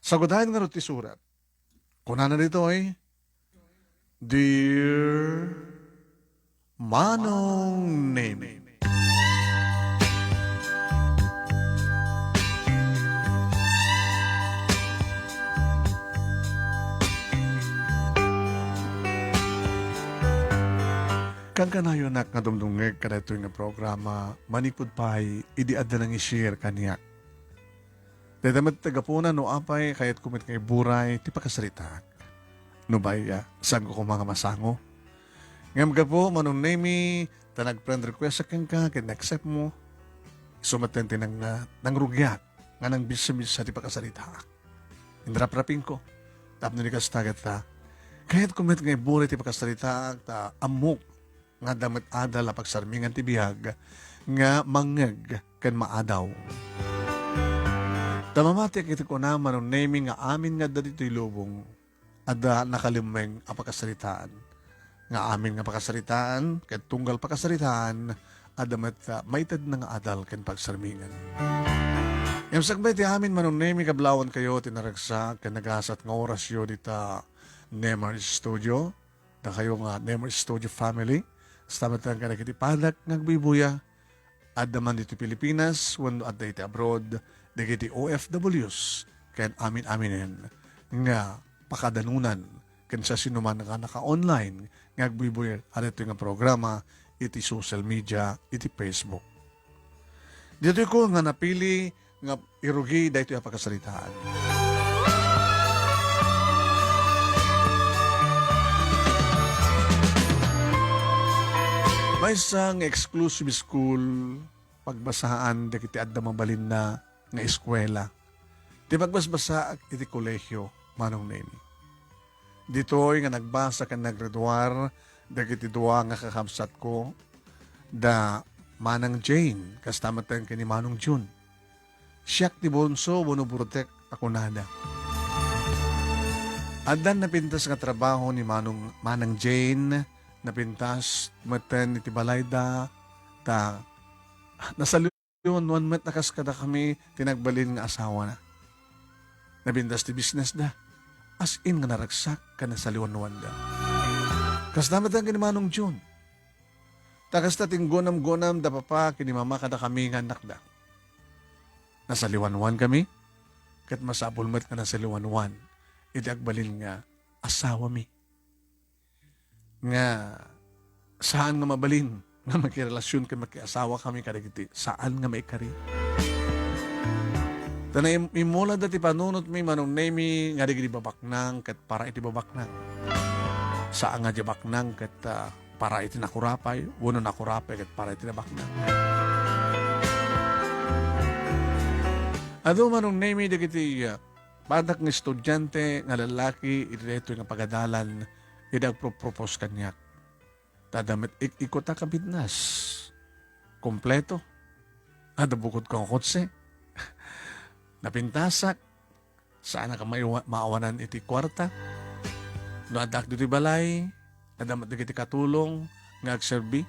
Sagudahan nga ti surat. Kuna na dito ay, Dear Manong Name. Kang kanayo nak nga dumdungeg kada ito nga programa, manipod pa'y idiadda nang i-share kaniyak. Dadamat tagapuna no apay kayat kumit kay buray ti pakasaritak. No baya, saan ko mga masango? Ngam ka po, manong name tanag friend request sa kang ka, kin-accept mo. Sumatente ng rugyat, nga nang bisa-bisa ti pakasaritak. Indrap-rapin ko. Tapno ni kastagat ta. Kayat kumit kay buray ti pakasaritak, ta amok nga damat adal apag sarmingan ti bihag nga mangeg ken maadaw. Tamamati kiti ko na manong naming nga amin nga dito'y lubong ada nakalimeng apakasaritaan. Nga amin nga pakasaritaan ken tunggal pakasaritaan adamat maitad na nga adal ken pagsarmingan. Yung sagbay ti amin manong naming kablawan kayo tinaragsak ken nagasat nga orasyo dita Nemer Studio. Da kayo nga Nemer Studio family. Stamatan ka na kiti padak ngagbibuya at naman dito Pilipinas when at dito abroad dagiti OFWs ken amin-aminen nga pakadanunan ken sa sinuman nga naka-online ngagbibuya at ito nga programa iti social media iti Facebook. Dito ko nga napili nga irugi dito yung pagkasalitaan. May isang exclusive school pagbasaan da kiti adda mabalin na nga eskwela. Di pagbasbasa iti kolehyo manong neni. Dito'y nga nagbasa ka naggraduar da kiti dua nga kakamsat ko da Manang Jane kastamatan ka ni Manong June. Siyak ti bonso bunuburtek ako nada. Adan napintas nga trabaho ni Manang Jane napintas maten iti balayda ta nasaluyon one month nakas kada kami tinagbalin nga asawa na napintas ti business da as in nga naragsak ka nasaluyon da kas damat ang kinimanong June takas tating gonam da papa kinimama kada kami nga anak da nasaliwan kami kat masabulmat ka nasaliwan iti agbalin nga asawa mi nga saan nga mabalin nga magkirelasyon ka magkiasawa kami kadagiti saan nga maikari. Tanay imula dati panunot mi manong nemi nga digiti babaknang kat para iti babaknang. Saan nga di baknang kat para iti nakurapay, uno nakurapay kat para iti nabaknang. Ado manong nemi digiti padak ng estudyante nga lalaki iti nga pagadalan idagpropose kanyak. Tadamit ikot ka bitnas. Kompleto. Ada bukod kong kotse. Napintasak. Saan ka maawanan iti kwarta. No adak dito balay. Adamat na kiti katulong. Ngagserbi.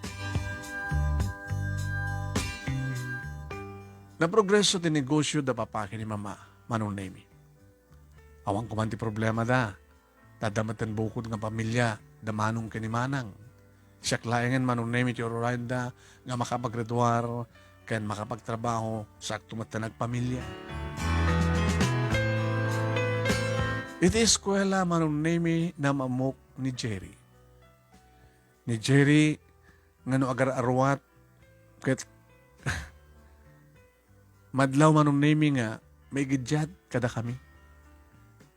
Na progreso ti negosyo da papaki ni mama. Manong nemi. Awang kumanti problema da. Tadamatan bukod nga pamilya, damanong kanimanang. Siya klayangan manong nemi ti Ororinda nga makapaggraduar, ken makapagtrabaho, sakto matanag pamilya. Iti eskwela manong nemi na mamok ni Jerry. Ni Jerry, nga no agar-arwat, ket madlaw manong nemi nga, may gidyat kada kami.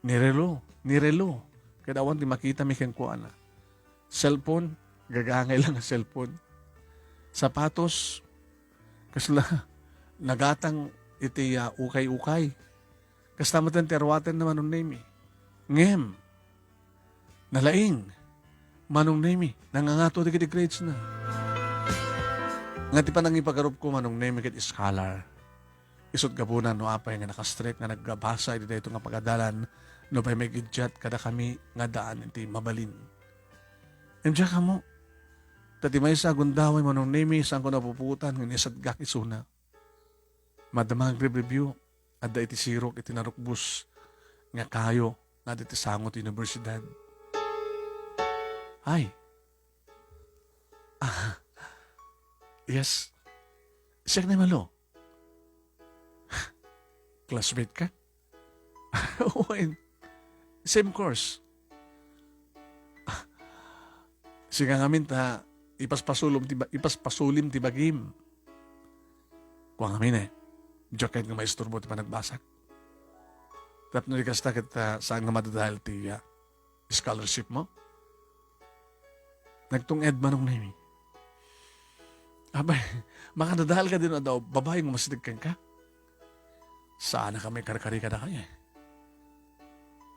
Nirelo. Kada awan di makita mi keng kuana. Cellphone, gagangay lang ang cellphone. Sapatos, kasla nagatang iti ukay-ukay. Kastamatan terwaten na manong nemi. Ngem, nalaing, manong nemi, nangangato di kiti grades na. Nga ti panang ipagarup ko manong nemi kit scholar. Isot gabunan no apay nga nakastrek nga naggabasa iti dito nga pagadalan no pa'y may gidyat kada kami nga daan iti mabalin. Emdiya ka mo. Tati may sa gundaway mo nung nemi saan ko napuputan ng nisadgak isuna. Madamang review at da iti sirok iti narukbus nga kayo na diti sangot universidad. Ay, yes, siya na malo. Classmate ka? Oo, same course. Siya nga ta, ipaspasulim ti bagim. Kuha ngamin joke nga maisturbo ti panagbasak. Tapos nalikasta kita saan nga madadahil ti scholarship mo. Nagtunged manong nami. Abay, makadadahal ka din na daw, babae mo masidigkan ka. Saan na kami karkari ka na kaya?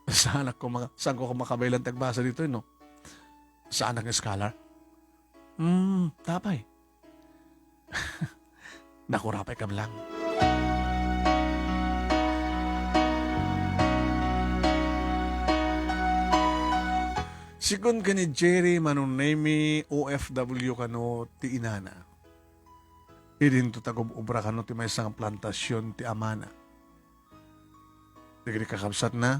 Saan ko makabailan tagbasa dito, no? Saan ang scholar? Tapay. Nakurapay kam lang. Sikon ka ni Jerry manunemi OFW kano ti inana. Idin to tagob ubra kano ti may isang plantasyon ti amana. Digri kakabsat na.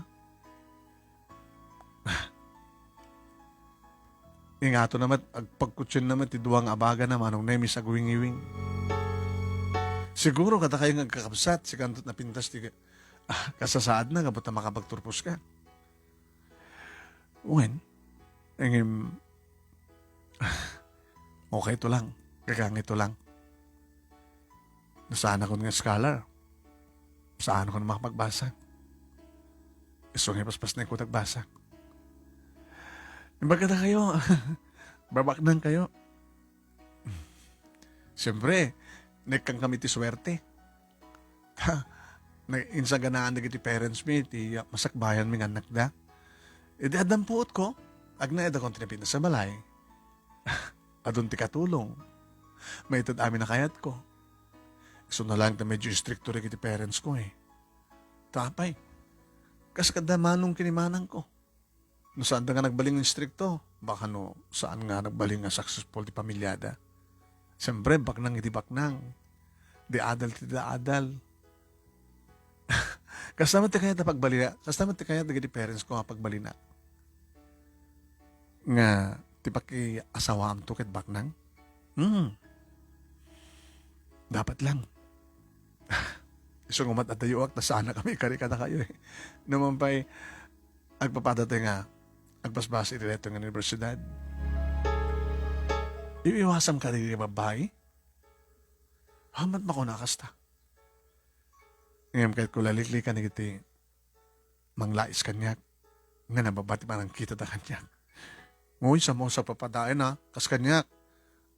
Ingato naman, agpagkutsyon naman ti duwang abaga na manong nemi sa guwing-iwing. Siguro kata kayo agkakabsat, si kantot na pintas ti kasasaad na, kapag na makapagturpos ka. When? Okay ito lang. Kagang ito lang. Nasaan ako nga scholar? Saan ako na makapagbasa? Iso nga paspas na yung nagbasa. Baga na kayo. Babaknan kayo. Siyempre, nekang kami ti swerte. Insa ganaan na ti parents mi, ti masakbayan mi nga anak da. E di adam puot ko. Agna eda kong tinapit na sa balay. Adun ti katulong. May itad amin na kayat ko. So na lang na medyo stricto rin ti parents ko Tapay. Kas kada manong kinimanang ko. No saan nga nagbaling ng stricto? Baka saan nga nagbaling nga successful ti pamilyada. Siyempre, baknang iti baknang. Di adal ti da adal. Kasama ti kaya na pagbalina. Kasama ti kaya na parents ko nga pagbalina. Nga ti paki asawam to ket baknang. Dapat lang. Iso ngumat at tayuak na sana kami karikata kayo Naman pa'y agpapadate nga agpasbas iti reto ng universidad. Iiwasam ka rin babae. Hamat makunakas ta. Ngayon kahit kulalikli ka na iti manglais kanyak nga nababati pa ng kita ta kanyak. Nguy sa mo sa papadain kas kanyak.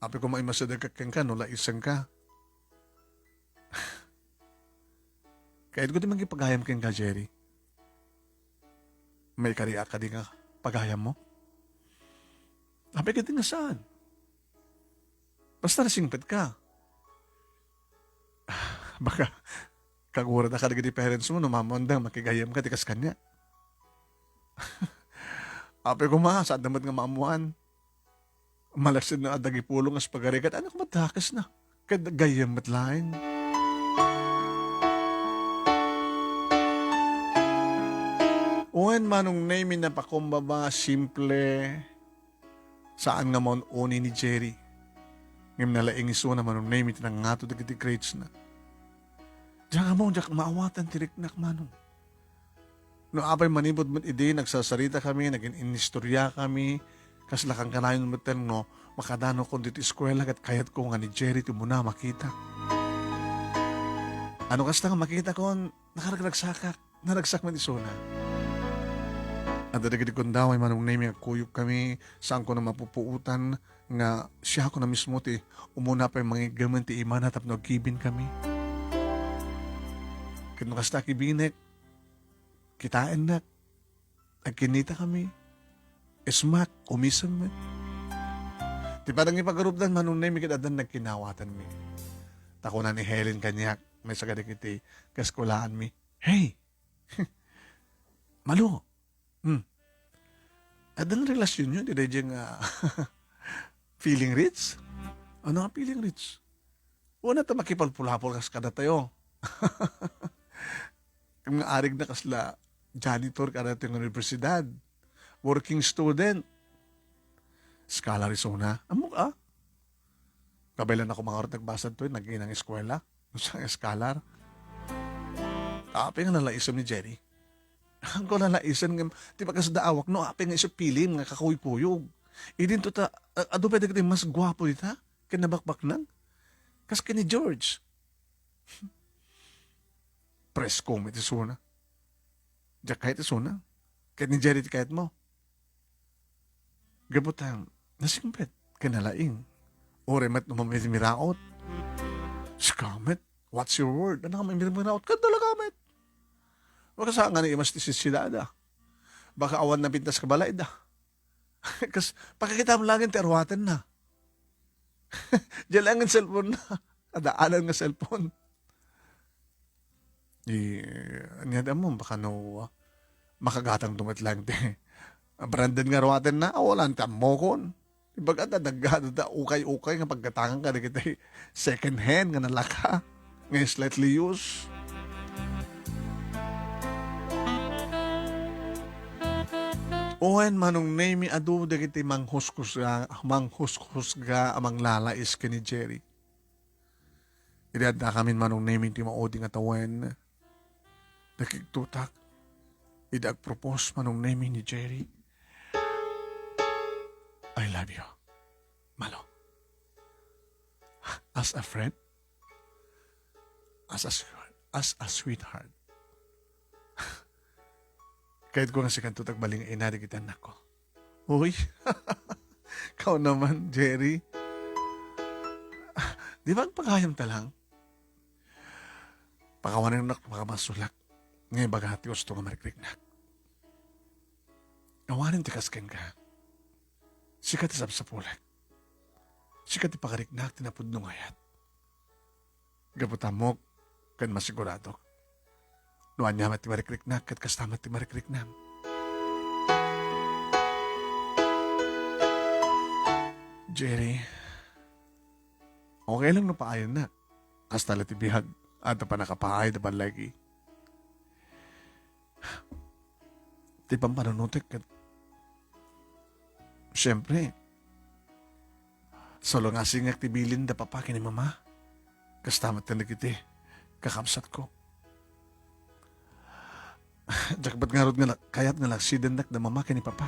Api ko maimasadagak ka, laisan ka. Kahit ko di magipagayam ka, Jerry. May kariya ka di nga pagayam mo. Api ka di nga saan? Basta nasingpit ka. Baka kagura na ka di parents mo, mamandang makigayam ka, tikas kanya. Api ko saan damat nga maamuan. Malaksid na adagi pulong as pagarikat, anak matakas na. Kadagayam matlain. Uwan manong name na pakumbaba, simple, saan nga mon uni ni Jerry. Ngam nalaing iso na manong name iti nang ngato dagiti grades na. Diyan nga mo, diyan maawatan tiriknak manong. No apay manibod mo ide, nagsasarita kami, naging inistorya kami, kas lakang kanayon mo no, makadano ko dito eskwela at kayat ko nga ni Jerry ito muna makita. Ano kasta nga makita ko, naragsak man iso na. At dagiti kon daw ay manong name nga kuyog kami, saan ko na mapupuutan, nga siya ko na mismo ti, umuna pa yung mga gaman ti iman at nagkibin kami. Kano kasta kibinek, kitain na, agkinita kami, esmak, umisam mo. Di parang ipagarup dan manong name kitadan nagkinawatan mi. Tako na ni Helen kanyak, may sagadik iti, kaskulaan mi. Hey! Malo! Adan relasyon yun, di dyan feeling rich? Ano nga feeling rich? Una ta makipalpulapol kas kada tayo. Kung nga arig na kasla, janitor ka natin ng universidad, working student, Scholar Arizona, amo ka? Kabilan ako mga oras nagbasad to, naging ng eskwela, sa scholar. Api nga nalaisom ni Jerry. Ang ko nalaisan nga, di ba kasi daawak, no, api nga isip pilim, nga kakuy-kuyog. Idin to ta, ado pwede ka mas gwapo dita, kinabakbak nang. Kas ni George. Presko mo iti suna. Diyak kahit isuna. Kahit ni Jerry kahit mo. Gabutang, nasimpet, kinalaing. Ore mat numamit miraot. Skamet, what's your word? Ano ka may miraot? Kadala kamet. Baka saan nga na imas tisisidada. Baka awan na pintas ka balay da. Kas pakikita mo lang yung terwatan na. Diyan lang ang cellphone na. Adaanan nga cellphone. Niyada mo, baka no, makagatang dumit lang te. Brandon nga rawatin na, awalan ta mo kon. Ibaga ta, da ukay-ukay nga pagkatangan ka na kita second hand nga nalaka. Nga slightly used. Owen manong name adu da kiti manghuskus ga amang lalais ka ni Jerry. Idad na kami manong name ti maodi nga tawen. Nakiktutak. Idag propose manong name ni Jerry. I love you. Malo. As a friend. As a sweetheart. Kahit ko nga si kantutag baling inadikitan ako. Uy, kau naman, Jerry. Di ba ang pagkayam ta lang? Pakawanan na makamasulak. Ngayon bagahati gusto nga marikrik-nak. Awanin ti kasken ka. Sikat isap sa pulag. Sikat ipakariknak tinapod nung ayat. Gaputamok kan masigurado. Nuan niya mati marikrik-nak kat kastamat ti marikrik-nam. Jerry, okay lang na paayon na. Hasta latibihag at pa nakapahay dapan lagi. Di pang panunutik kat siyempre, solo nga singak tibilin da papakin ni mama. Kastamat na nagiti, kakamsat ko. Jakbat nga rod nga kayat nga laksiden nak da mamakin ni papa.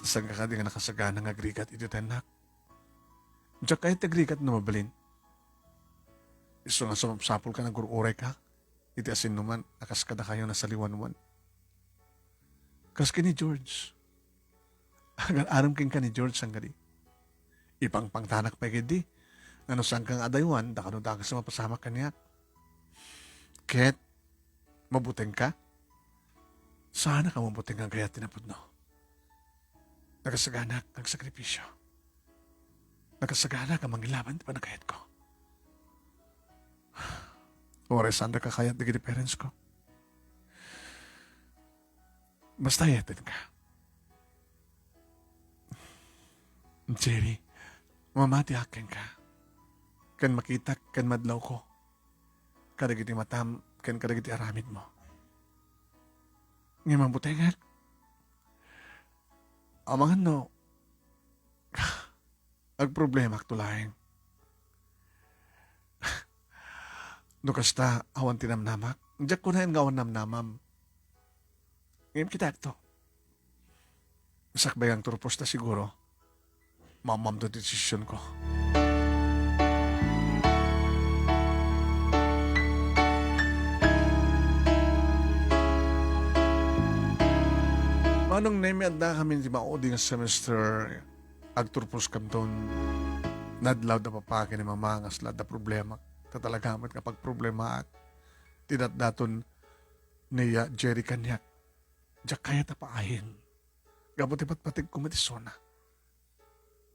Tasang kakadi nga nakasagana nga agrigat ito tanak. Jak kahit agrigat na mabalin. Iso nga sumapsapol ka na gururay ka. Iti asin naman, akas kada kayo na saliwan-wan. Kas ka ni George. Agar aram king ka ni George ang gadi. Ipang pangtanak pa gidi. Ano sang kang adaywan, dakano da sa mapasama ka niya. Ket, mabuting ka? Sana ka mabuting ang kaya tinapod no. Nagasagana ang sakripisyo. Nagasagana ka mangilaban pa na kayat ko. Ores anda ka kayat digiti parents ko. Basta yatin ka. Jerry, mamati akin ka. Kan makita, kan madlaw ko. Kadagiti matam, kan kadagiti aramid mo. Ngayon mabutingan. Amangan no, ag problema tulaing. No kasta, awan tinamnamak. Diyak ko na yung gawan namnamam. Ngayon kita ito. Sakbayang turpos na siguro. Mamam do desisyon ko. Manong name at na kami di mauding semester agturpos kanton nadlaw da papakin ni mamangas la da problema tatalagamat kapag problema at tinatdaton niya Jerry kanyak diyak kaya tapaahin gabot ipat-patig kumitisona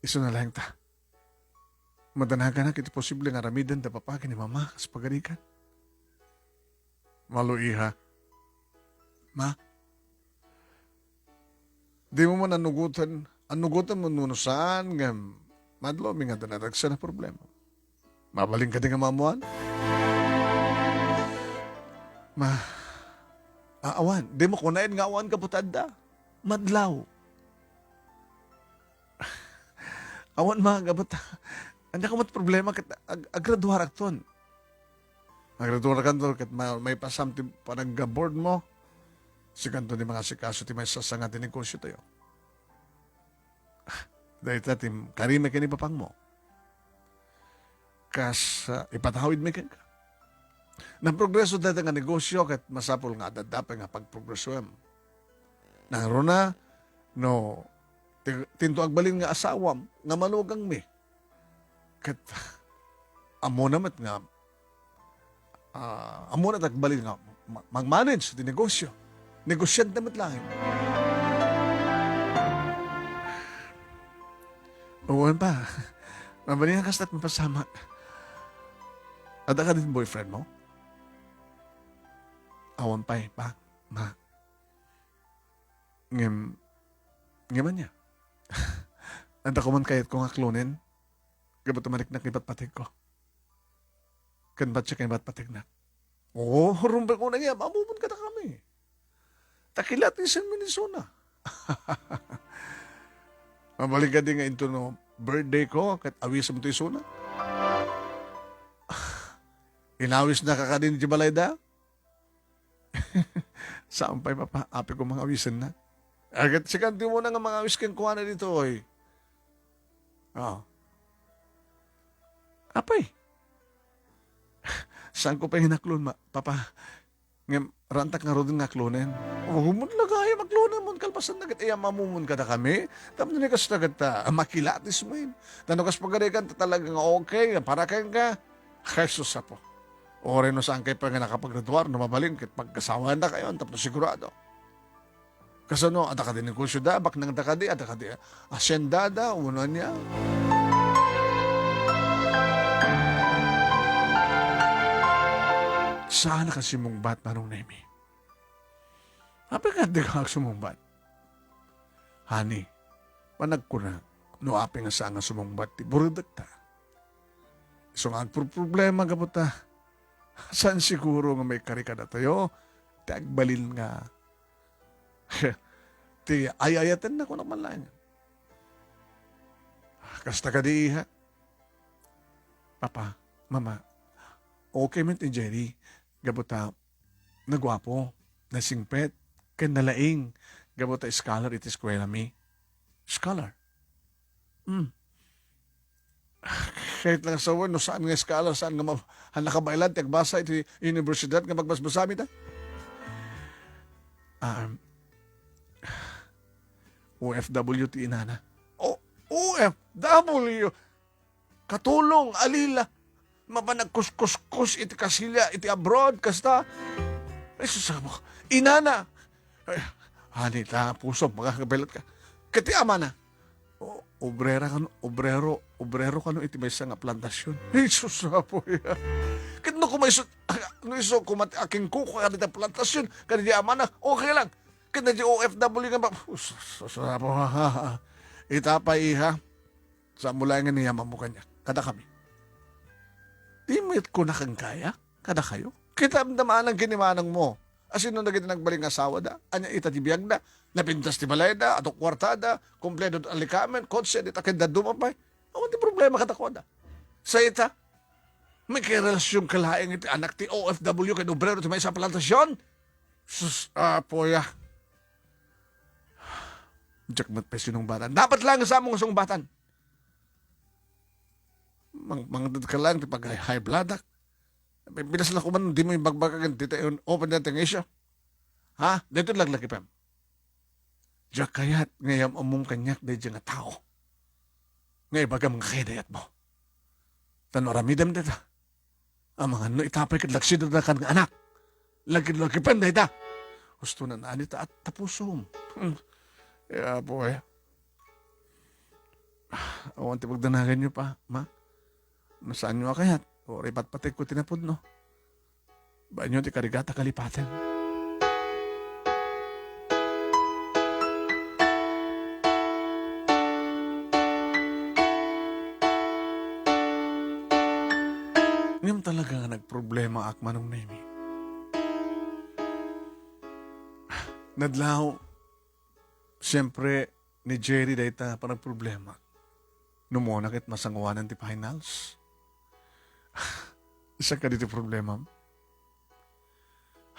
iso na lang ta madanaga na kiti posible nga ramidan da papakin ni mamangas pagarikan maluiha ma di mo man anugutan mo nunusan nga madlo mi nga danaragsa na problema. Mabaling ka din nga mamuan? Ma, awan. Di mo kunain nga awan ka butad da. Madlaw. Awan mga gabata. Anya ka mat problema kat agraduar akton. Agraduar ka to kat may pasamti pa nag-board mo. Sikanto ni mga sikaso ti may sasangat ni negosyo tayo. Dahil tatim, karime ka ni papang mo. Kas ipatawid may ka. Nang progreso dati nga negosyo kat masapol nga dadapay nga pagprogreso em. Nangro na, no, tinto agbalin nga asawam, nga malugang mi. Kat, amo namat nga, amo na tagbalin nga, mag-manage di negosyo. Negosyant namat lang. Uwan pa, mabalingan ka stat mapasama. Ada ka din boyfriend mo? Awan pa, ma. Ngaman niya. Anda ko man kayat ko nga klonin. Gabat tumanik na kibat patig ko. Kanbat siya kibat patig na. Oo, rumbal ko na niya. Mamumon ka na kami. Takilat ni San Minnesota. Mabalik ka din nga into no birthday ko. Kat awis mo ito isuna. Inawis na kakadin di balayda. Saampay papa. Api ko mga awisan na. Agad sikanti mo na nga mga awis kang kuha na dito. Oy. Oh. Apay. Saan ko pa hinaklon, papa? Ngam, rantak nga rodin nga klonen. Oh, mun lagay, maklonen mun, kalpasan na kita, mamumun ka na kami. Tapos na kas na kita, makilatis mo yun. Tanong kas pagarikan, talagang okay, para kang ka. Jesus po. Ore no saan kayo pa nga nakapaggraduar, numabalin, kit pagkasawa na kayo, tapos sigurado. Kasano, ada ka din negosyo da, bak nang da ka di, ada ka di, asyenda da, una niya. Saan ka simungbat, Manong Nemi? Apa ka di ka sumungbat? Hani, panag ko na, no api nga saan nga sumungbat, ti burudag ta. So nga problema ka po ta, saan siguro nga may karikada tayo, ti agbalin nga, ti ayayatan na ko naman lang. Kasta ka di ha? Papa, mama, okay man ti Jerry, gabuta, nagwapo, nasingpet, kanalaing, gabuta scholar iti eskwela mi. Scholar. Kahit lang sa no saan nga scholar, saan nga nakabailan, tiagbasa iti universidad nga magbasbasami ta. OFW ti inana. OFW! Katulong, alila. Mapanagkuskus iti kasilya, iti abroad, kasta. Ay, susamo. Inana. Ay, hani ta, puso, makakabelat ka. Kati ama na. Obrero kano iti may nga plantasyon. Ay, susamo ya. Kit no kumayso, no iso kumati aking kuko ka dita plantasyon, kani di ama na, okay lang. Kit na di OFW nga ba, susamo ha. Itapay ha. Sa mula nga niya mamukanya. Kada kami. Timit ko na kang kaya? Kada kayo? Kita damaan ang kinimanang mo. Asin nung naging nagbaling asawa da, anya itatibiyag da, napintas ti balay da, ato kwartada, kompleto alikamen, kotse, di takin da dumapay. Awan di problema katako da. Sa ita, may kirelasyon kalaing iti anak ti OFW kay obrero ti may sa plantasyon. Sus, poya. Diyak matpes yun ng batan. Dapat lang sa mong isang batan. Mga ka lang, pag high blood, pinas lang ko man, di mo yung bagbagan, dito yung open natin ng isyo. Ha? Dito lang lagi, Pam. Diyak kayat, ngayam umong kanyak, dahil nga tao. Ngay baga mga kayadayat mo. Tanoramidam dito. Ang mga no, itapay kat laksid na kan nga anak. Lagi panday ta. Gusto na naanita at tapusom. Yeah, boy. Awan ti pagdanagan nyo pa, ma. Nasaan nyo kayat? O ripat patik ko tinapod, no? Ba nyo ti karigata kalipatan? Ngayon talaga nga nagproblema ak Manong Nemi. Nadlaw, siyempre, ni Jerry dahita parang problema. Numona kit masangawanan ti finals. Isa ka dito problema.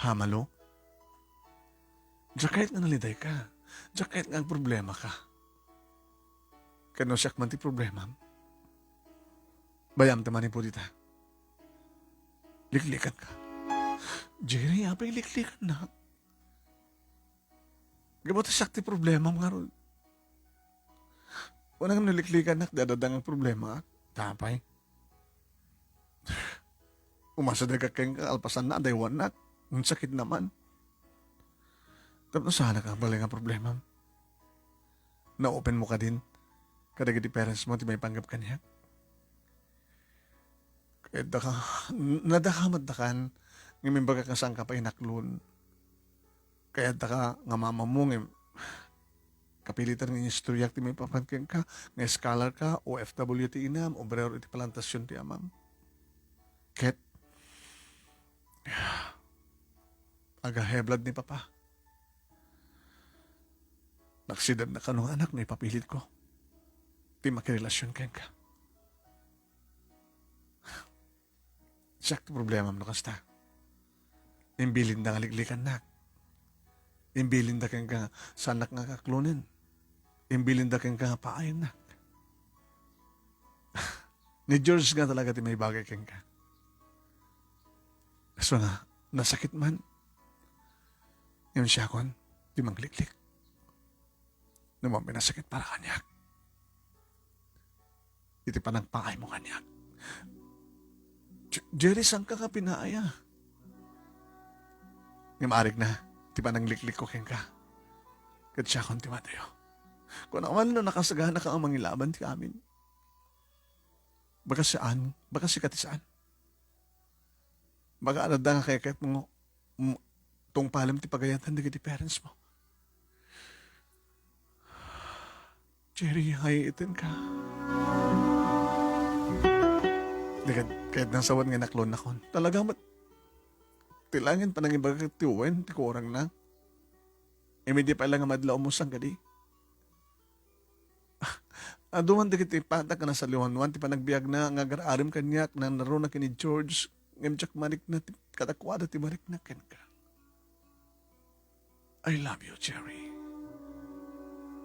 Hamalo. Diya kahit nga naliday ka. Diya kahit nga ang problema ka. Kano siyak man ti problema. Bayam tamani po dita. Liklikan ka. Jerry, apay liklikan na. Gamot siyak ti problema mga ron. Unang naliklikan na, dadadang ang problema. Tapay. Umasa na kakeng alpasan na, daywan na. Ang sakit naman. Tapos sana ka balik ang problema. Na-open mo ka din. Kada di parents mo, di may panggap ka niya. Kaya nadakamad na kan, ngayon baga kasang ka pa inaklon. Kaya ka nga mama mo, kapilitan ng istoryak ti may papangkin ka, nga scholar ka, o FW ti inam, o brero iti palantasyon ti amam. Ket, aga-heblad ni papa. Naksidad na kanong anak na ipapilit ko. Ti makirelasyon ken ka. Siyak ti problema mo kasta. Imbilin na ngaliklikan na. Imbilin da ken ka sanak nga kaklunin. Imbilin da ken ka paayon na. Ni George nga talaga ti may bagay ken ka. So nga, nasakit man. Yung siya kon, di mangliklik. Naman pinasakit para kanyak. Iti pa ng paay mo kanyak. Jerry, saan ka pinaaya? Ngamarig na, ti pa ng liklik ko ken ka. Kat siya kon ti Mateo. Kung naman na nakasagana ka ang mangilaban ti amin. Baka saan? Baka sikat saan? Baka anada nga kaya mo tong palam ti pagayatan di parents mo. Jerry, hayitin ka. Kahit nasawan nga naklon na kon. Talaga tilangin pa nang ibaga tiwen, ti kurang na. Di pa lang nga madlaw mo sang gadi. Aduman di kiti patak ka na sa liwanwan, ti pa nagbiag na nga gararim kanyak na naro na kini George, ngamtsak manik na katakwada ti marik na ken ka. I love you, Jerry.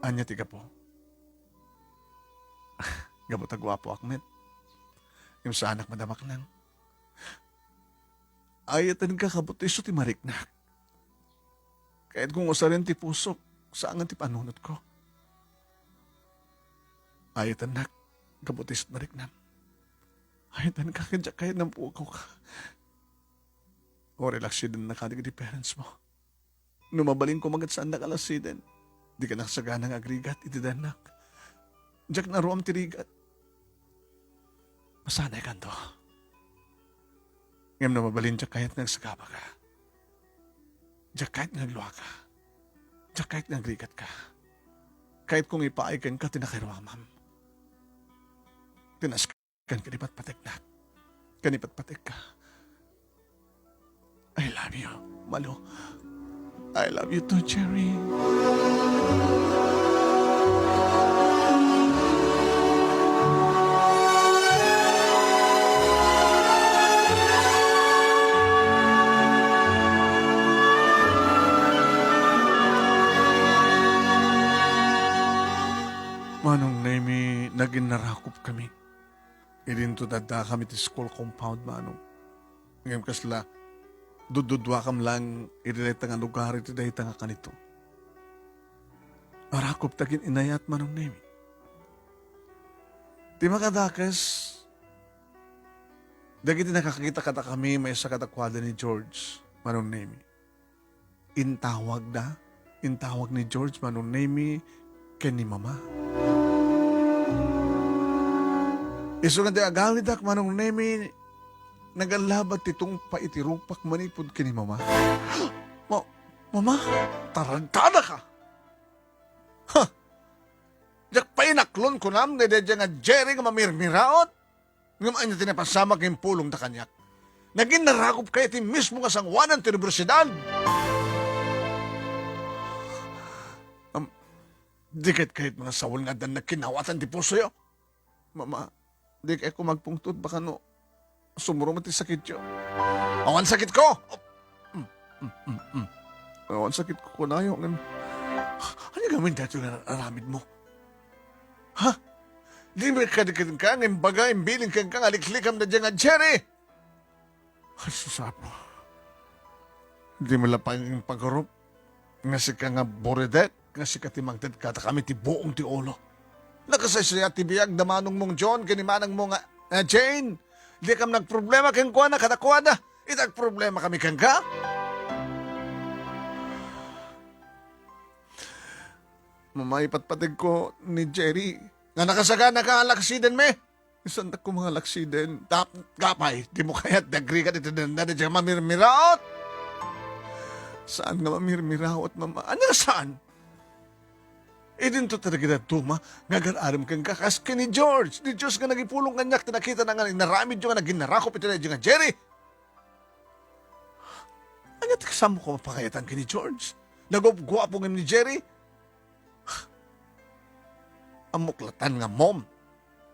Anya ti ka po. Gabot agwapo akmet. Yung sa anak madamak nang. Ayatan ka kabot iso ti mariknak. Kahit kung usarin ti pusok, saan ti panunot ko. Ayatan nak, kabot iso ti mariknak. Ayatan ka kadya kahit ng pukaw ka. O relaxidin na kadig di parents mo. Numabalin ko magat saan nakalasidan. Di ka nakasagana ng agrigat, itidanak. Diyak na roam tirigat. Masanay ka to. Ngam na mabalin diyak kahit nagsagaba ka. Diyak kahit nagluwa ka. Diyak kahit nagrigat ka. Kahit kung ipaikan ka, tinakirwamam. Tinaskan kanipat-patik na. Kanipat-patik ka. I love you, Malo. I love you too, Jerry. Manong Nemi, naging narakop kami. Idinto dada kami ti school compound, manong. Ngayon kasla, dududwa kam lang idireta nga lugar iti dayta nga kanito. Arakop tagin inayat, manong Nemi. Di makadakas, dagiti nakakita kata kami may sa katakwada ni George, manong Nemi. Intawag ni George, manong Nemi, ken ni Mama. Iso nga di agawid ak manong Nemi, nagalabat itong paitirupak manipod kini Mama. Mama, tarantada ka! Ha! Diyak pa inaklon ko nam, nga dedya nga Jerry nga mamirmiraot. Nga maanya tinapasama kayong pulong ta kanyak. Naging narakop kayo ti mismo nga sangwanan ti universidad. Di kahit mga sawol nga dan nagkinawatan ti puso yo. Mama, di kay ko magpungtod baka no sumuro mo ti sakit yo. Awan sakit ko! Awan sakit ko kunayo. Ano gamin dito na naramid mo? Ha? Di ba kadikit ka ng baga, imbiling kang aliklikam na dyan nga, Jerry! Ay, susapo. Di mo lapang yung pagkarup. Nga si ka nga boredet, nga si ka timangtid kata kami ti buong ti ulo. Nakasasaya ti biyag damanong mong John, kanimanang mong Jane. Di kam nagproblema kang kuha na, katakuha na. Itag problema kami kang ka. Mamayipatpatig ko ni Jerry. Nga nakasagana ka ang laksiden me. Isan ko mga laksiden. Kapay, di mo kaya't dagri ka dito na dyan mamirmiraot. Saan nga mamirmiraot, mama? Ano saan? E din to talaga na tuma, nga gararam kang kakas ka ni George. Ni Diyos nga nagipulong kanyak, tinakita na nga, inaramid yung nga naginarakop ito na dyan nga, Jerry. Ano kasama ko mapakayatan ka ni George? Nagupguwapo nga ni Jerry? Amuklatan nga mom.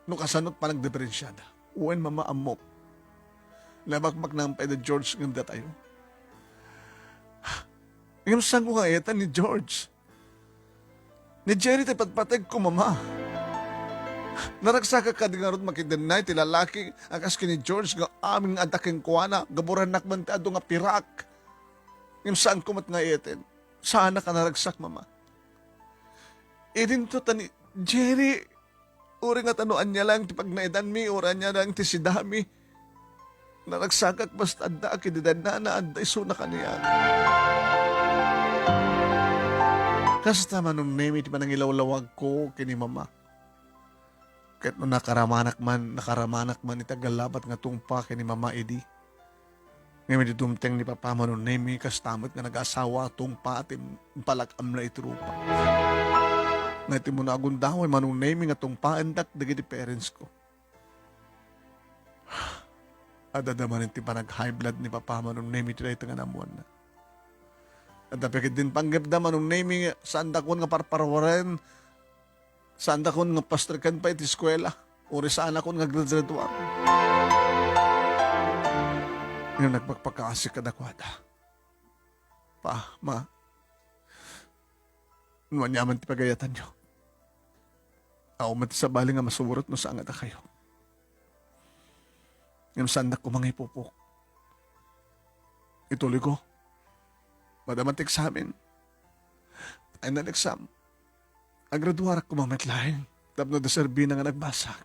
No kasanot pa nagdiferensyada. Uwen mama amok. Labakbak ng pwede George nga tayo. Ngayon saan ko nga etan ni George? Ni Jerry tayo patpatag ko mama. Naragsaka ka di nga ron makidenay ti lalaki akas ki ni George nga aming adaking kuwana gaburan nakman ti ado nga pirak. Ngayon saan ko mat nga etan? Sana ka naragsak mama. Idin to tani Jerry, uri nga tanuan niya lang ti pagnaidan mi, ura niya lang ti sidami. Naragsakak basta adda akididan na adda iso na kaniya. Kasta man nung name iti manangilawlawag ko kini mama. Kahit no nakaramanak man itagalabat nga tungpa kini mama edi. Ngayon iti dumteng ni papa man nung name kastamot nga nag-asawa tungpa at palakam na itrupa. Nga iti mo na agundaway manong name nga tungpaan dak dagiti parents ko. Adadaman iti panag-high blood ni papa manong name iti na ito nga namuan na. Adapikit din panggapda manong name saan dakon nga parparwaren, saan dakon nga pastrikan pa iti eskwela, uri saan akon nga graduatuan. Ngayon nagpagpakasik ka dakwada. Pa, ma, nuwanyaman ti pagayatan nyo. Ako mati sa bali nga masuburot no saan nga kayo. Ngayon saan na ko mga ipupok. Ituloy ko. Madamantik sa amin. Ay na-exam. Agraduarak ko mga metlahin. Tapno deserbi na nga nagbasak.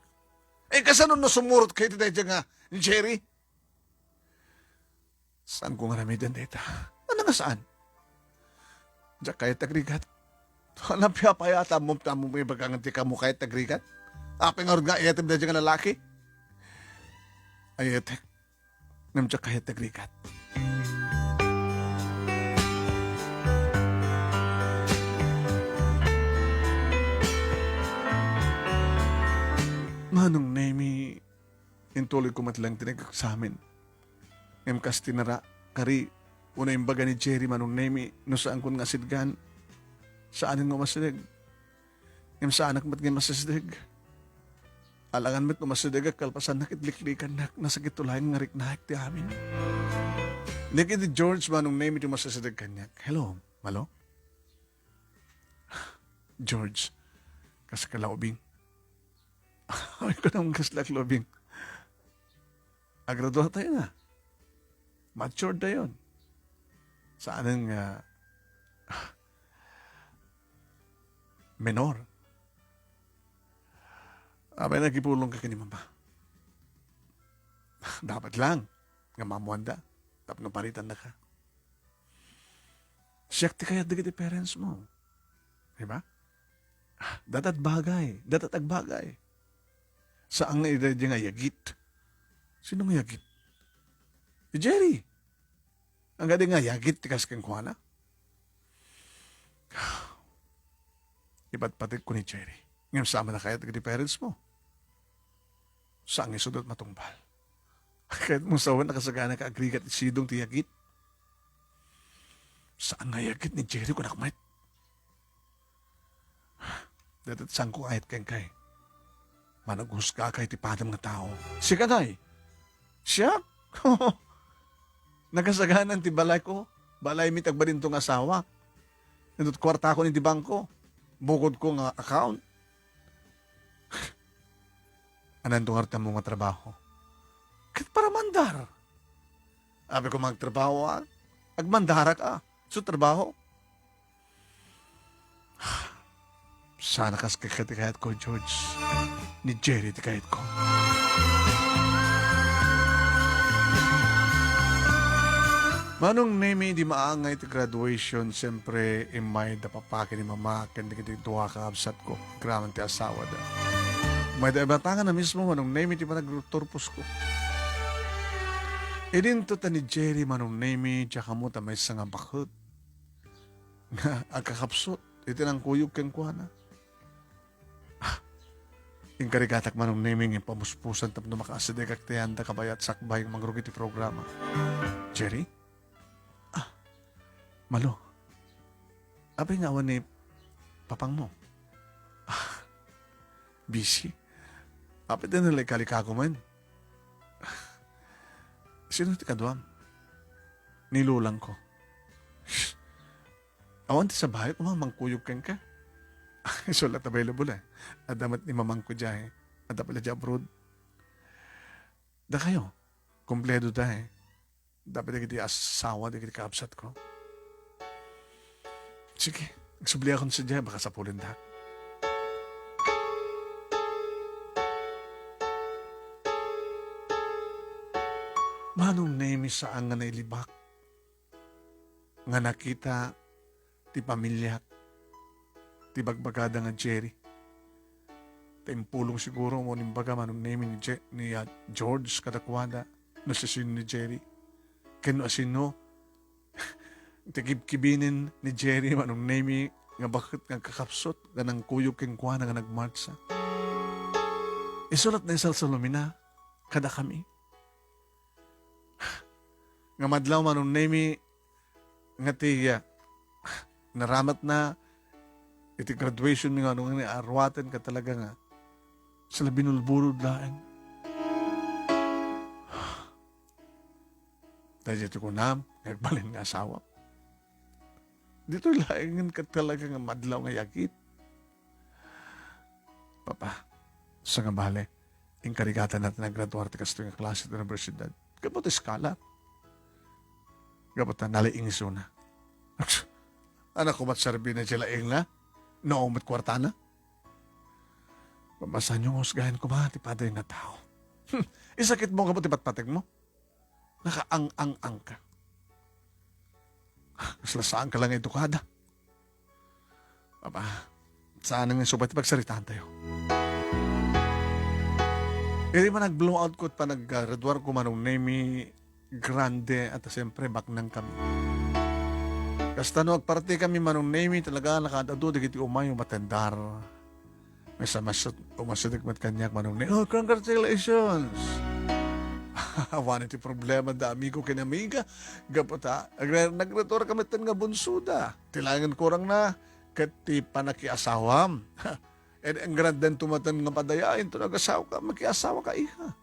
Eh kasanon na sumurot kayo tayo dyan nga ni Jerry? Saan ko nga namidan data? Ano nga saan? Diyan kayo tagrigat. Alam piya pa yata mo may baganganti ka mo kahit tagrigat? Apeng nga iyatim na dyan nga lalaki? Ay etek. Namdiyan kahit tagrigat. Manong nemi, intuloy ko matlang tinag-examen. Kas tinara, kari, una yung baga ni Jerry manong nemi, no saan kun nga sidgan, saan nga masidig. Saan mat nga masidig. Alangan met no masidig, kalpasan nakitliklikan na, nasakit tulayan nga riknahik ti amin. Niki di George manong nemi ti masasidig kanyak. Hello, malo? George, kasakalaubing. Ay ko naman kaslak lobing. Agraduat tayo na. Matured na yun. Saan ang menor. Abay nagipulong ka kini mama. Dapat lang. Nga mamuanda. Tapos napalitan na ka. Siyakti kaya digiti parents mo. Diba? Datat bagay. Datat agbagay. Saan nga nga yagit? Sino nga yagit? Si Jerry. Ang gadi nga yagit, tikas kang kuwana. Ipatpatik ko ni Jerry. Ngayon sama na kaya di parents mo. Saan nga sudot matumbal? Kahit mong sawan nakasagana ka agrigat isidong ti yagit. Saan nga yagit ni Jerry kung nakamait? Dadat sang ko kahit kay. Managhusga kay tipadam nga tao. Si kanay. Siya? Nagasaganan ti balay ko. Balay mi tagbalin tong asawa. Nandot kwarta ko ni di bangko. Bukod ko nga account. Anan tong harta mo nga trabaho. Kat para mandar. Abi ko magtrabaho agmandara ka. So trabaho. Sana kas kakatikayat ko, George. Ni Jerry tikayat ko. Manong nemi di maangay ti graduation, siyempre imay da papake ni mama, kendi kiti tuwa ka absat ko. Graman ti asawa da. May da ibatangan na mismo, manong nemi ti managturpos ko. Idin to ta ni Jerry, manong nemi, tsaka mo ta may sanga bakot. Nga, agkakapsot, iti nang kuyog keng kuhana. Yung karigatak manong naming yung pamuspusan tapno makaasadek aktiyan da kabayat sakbay yung mangrugi ti programa. Jerry? Malo. Abay nga awan ni papang mo. Busy. Apit na nalay kalikago man. Sino ti kaduam? Nilulang ko. Awan ti sa bahay, mangkuyog keng ka. Sulat available At damat ni mamang ko dyan At pala dyan abroad. Da kayo. Kompleto da Dapat na kiti asawa, di kiti kaabsat ko. Sige, nagsubli akong sa dyan, baka sa pulin da. Manong nemi saan nga nailibak. Nga nakita ti pamilya ti bagbagada nga Jerry. Tempulong siguro mo nimbaga manong name ni George kadakwada no sisin ni Jerry. Kano asino tikibkibinin ni Jerry manong name nga bakit nga kakapsot nga nang kuyog keng kuha nga nagmarsa. Isulat na isal sa lumina kada kami. Nga madlaw manong name nga tiya naramat na iti graduation nga nung arwaten ka talaga nga sila binulburod laing. Dahil ito ko na, nagbalin nga asawa. Dito laingan ka talaga nga madlaw nga yakit. Papa, sa nga bale, yung karigatan natin na graduarte kasi nga klase at universidad. Kapot iskala. Kapot na nalaing isuna. Anak ko ba't sarbi na sila na? Noong kwarta na? Pabasan yung husgahan ko ba? Tipaday na tao. Isakit mo ka po tipat-patig mo? Nakaang-ang-ang ka. Saan ka lang edukada? Papa, saan ang subat pagsaritaan tayo? Hindi man nag-blow out ko at pa nag-graduar ko manong name grande at siyempre baknang kami. Kasta no, agparte kami manong name talaga nakadado digiti umayo matendar. May umasadik mat kanyak manong name. Oh, congratulations! Awan iti problema da amigo kinamiga. Gapata, nagretor kami tan nga bunsuda. Tilangan korang na kati panakiasawam. And ang grandan tumatan nga padayain to nagasaw ka, makiasawa ka iha.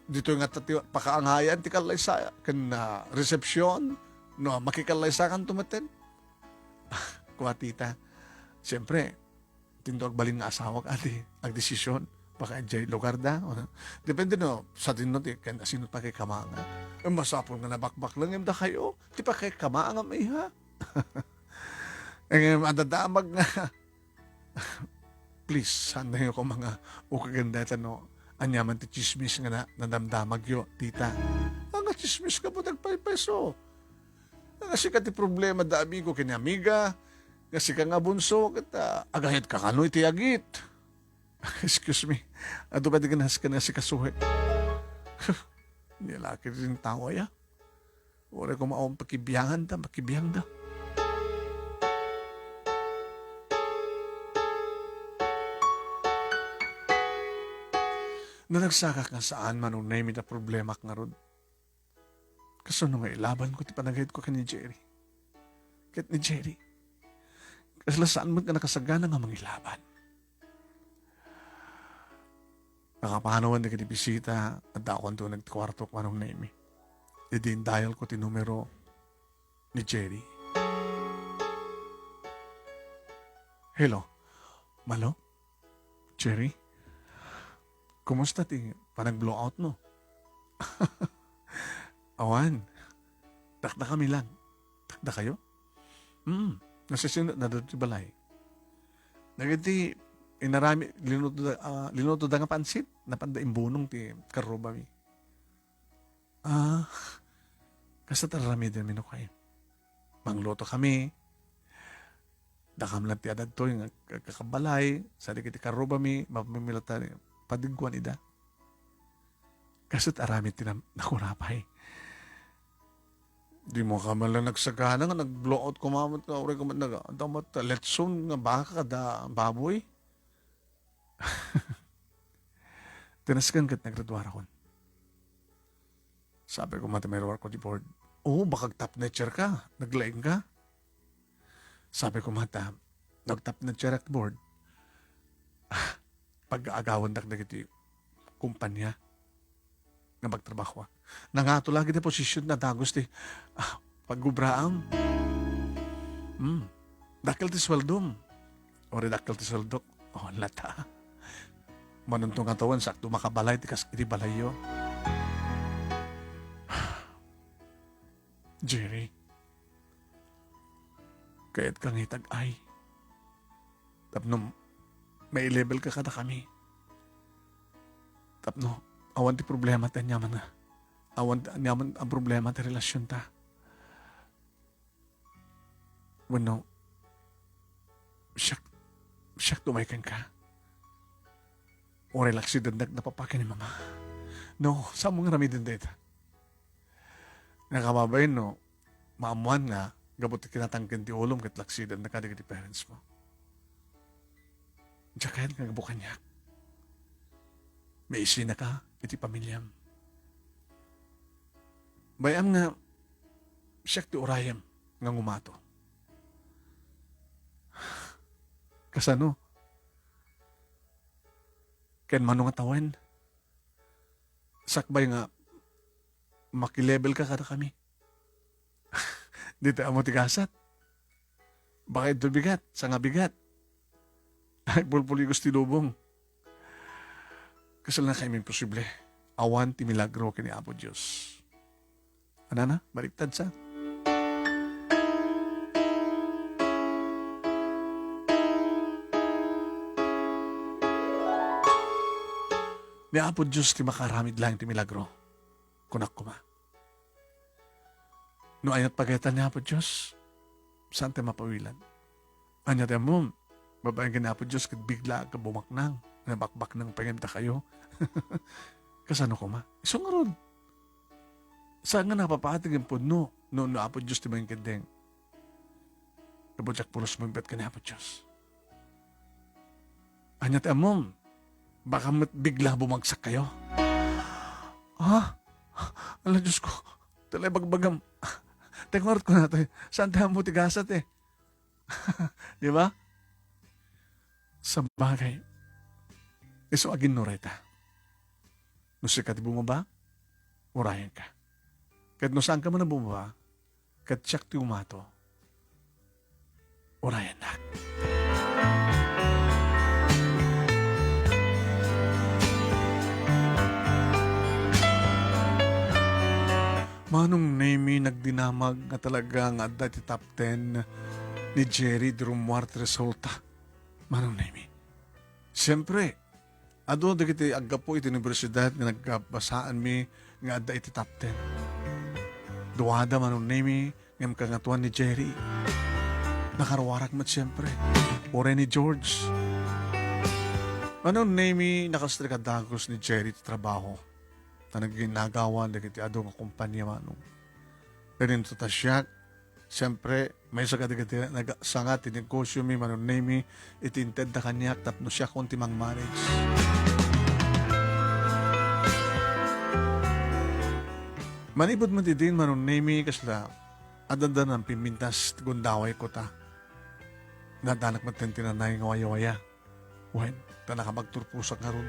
Dito nga pakaanghayan ti kalay sa kan resepsyon. No, makikalay sa kan tumaten. Kuha tita. Siyempre, tindog balin nga asawa ka ati. Ang desisyon. Baka enjoy lugar da. Depende no. Sa tinot, kan asinot pa kay kamanga. Masapon nga nabakbak lang yung da kayo. Di pa kay kamanga may ha. Adadamag nga. Please, sanday ko mga ukagandatan no. Anyaman ti chismis nga na nadamdamag yo, tita. Ang chismis ka po nagpaypeso. Kasi ka ti problema da amigo kinamiga. Kasi ka nga bunso. Kita agahit ka kano iti agit. Excuse me. Ato ba di ganas ka na si kasuhe? Nilaki rin tao ya. Wala ko maawang pakibiyang da. Nagsaka nga saan man nung name ita problema nga ron. Kaso nung ilaban ko ti panagayad ko ka ni Jerry. Kat ni Jerry. Kasla saan mo ka nakasagana nga mangilaban. Nakapanawan na kinibisita at dakon doon nagkwarto ko anong name. Idin dial ko ti numero ni Jerry. Hello, Malo? Jerry? Kumusta ti panag-blowout mo? Awan, takda kami lang. Takda kayo? Nasisinod na doon ti balay. Nagiti, inarami, linuto da nga pansit, napanda imbunong ti karubami. Kasa tarami din mino kayo. Mangloto kami, dakam lang ti adad to, yung kakabalay, sa di kiti karubami, mapamilata, padigwan ida. Kasat arami ti nakurapay. Di mo ka man lang nagsagana nga, nag-blowout kumamot ka, uri ka man nag-damat, letson nga baka da baboy. Tinaskan kat nagradwara kon. Sabi ko mati may ko di board. Oo, bakag top nature ka. Naglaing ka. Sabi ko mata, nag-top nature at board. Pag-aagawan dak na kiti kumpanya nga magtrabaho. Nangato lagi na posisyon na dagos ti paggubraam. Dakil ti sweldom. Ori dakil ti sweldok. Lata. Manuntong katawan, sakto makabalay, tikas iti balayo. Jerry, kahit kang hitag-ay, tapno, may level ka kada kami. Tapno, awan ti problema ta nyaman na. Awan nyaman ang problema ti relasyon ta. Bueno, siyak tumaykan ka. O relax si dandag na papakin ni mama. No, sa mong rami din dito. Nakamabayin no, maamuan nga, gabot kinatangkin ti ulom kat laksidan na kadig ti parents mo. Diya kahit nga gabukan niya. May isi na ka, iti pamilyam. Bayam nga, siyak ti urayam nga ngumato. Kasano? Ken mano nga tawen. Sakbay nga, makilevel ka kada kami. Dito amo tigasat. Bakit do bigat? Sa nga bigat. Nagpulpuligos ti lubong. Kasal na kayo posible. Awan ti milagro kini Apo Diyos. Anana, baliktad sa. Ni Apo Diyos ti makaramid lang ti milagro. Kunak kuma. No ayat pagayatan niya po Diyos, saan tayo mapawilan? Anya tayo mo, babaeng ka niya po Diyos, kat bigla ka bumaknang, nabakbak ng pangimta kayo. Kasano kuma? Iso nga ron. Saan nga napapatig ang puno, no apo Diyos ti mga kendeng. Kabutsak pulos magbat ka niya po Diyos. Anya tayo mo, baka bigla bumagsak kayo. Ala Diyos ko, talay bagbagam. Tengorot ko na ito. Saan tayo mo tigasat eh? Di ba? Sa bagay. Iso agin noreta. No siya ka bumaba, urayan ka. Kahit no saan ka man na bumaba, kahit siyak ti umato, urayan na. Manong name nagdinamag nga talaga nga adda ti top 10 ni Jerry Drumwart resulta. Manong name. Siyempre, ado da kiti aggapo iti universidad nga nagkabasaan mi nga adda iti top 10. Duwada manong name ngam kangatuan ni Jerry. Nakarwarak mat siyempre. Ore ni George. Manong name nakastrikadagos ni Jerry ti trabaho. Na nagginagawa na kiti ado nga kumpanya manong. Pero ito ta siya, siyempre, may sagad-agad nagasangat, tinegosyo mi, manong name itinted na kanya, tapno siya kung timang manage. Manibod mo din, manong name kasla, adanda ng pimintas gundaway ko ta. nadanak matentinanay nga waya-waya. Wen, tanaka magturpusak nga ron.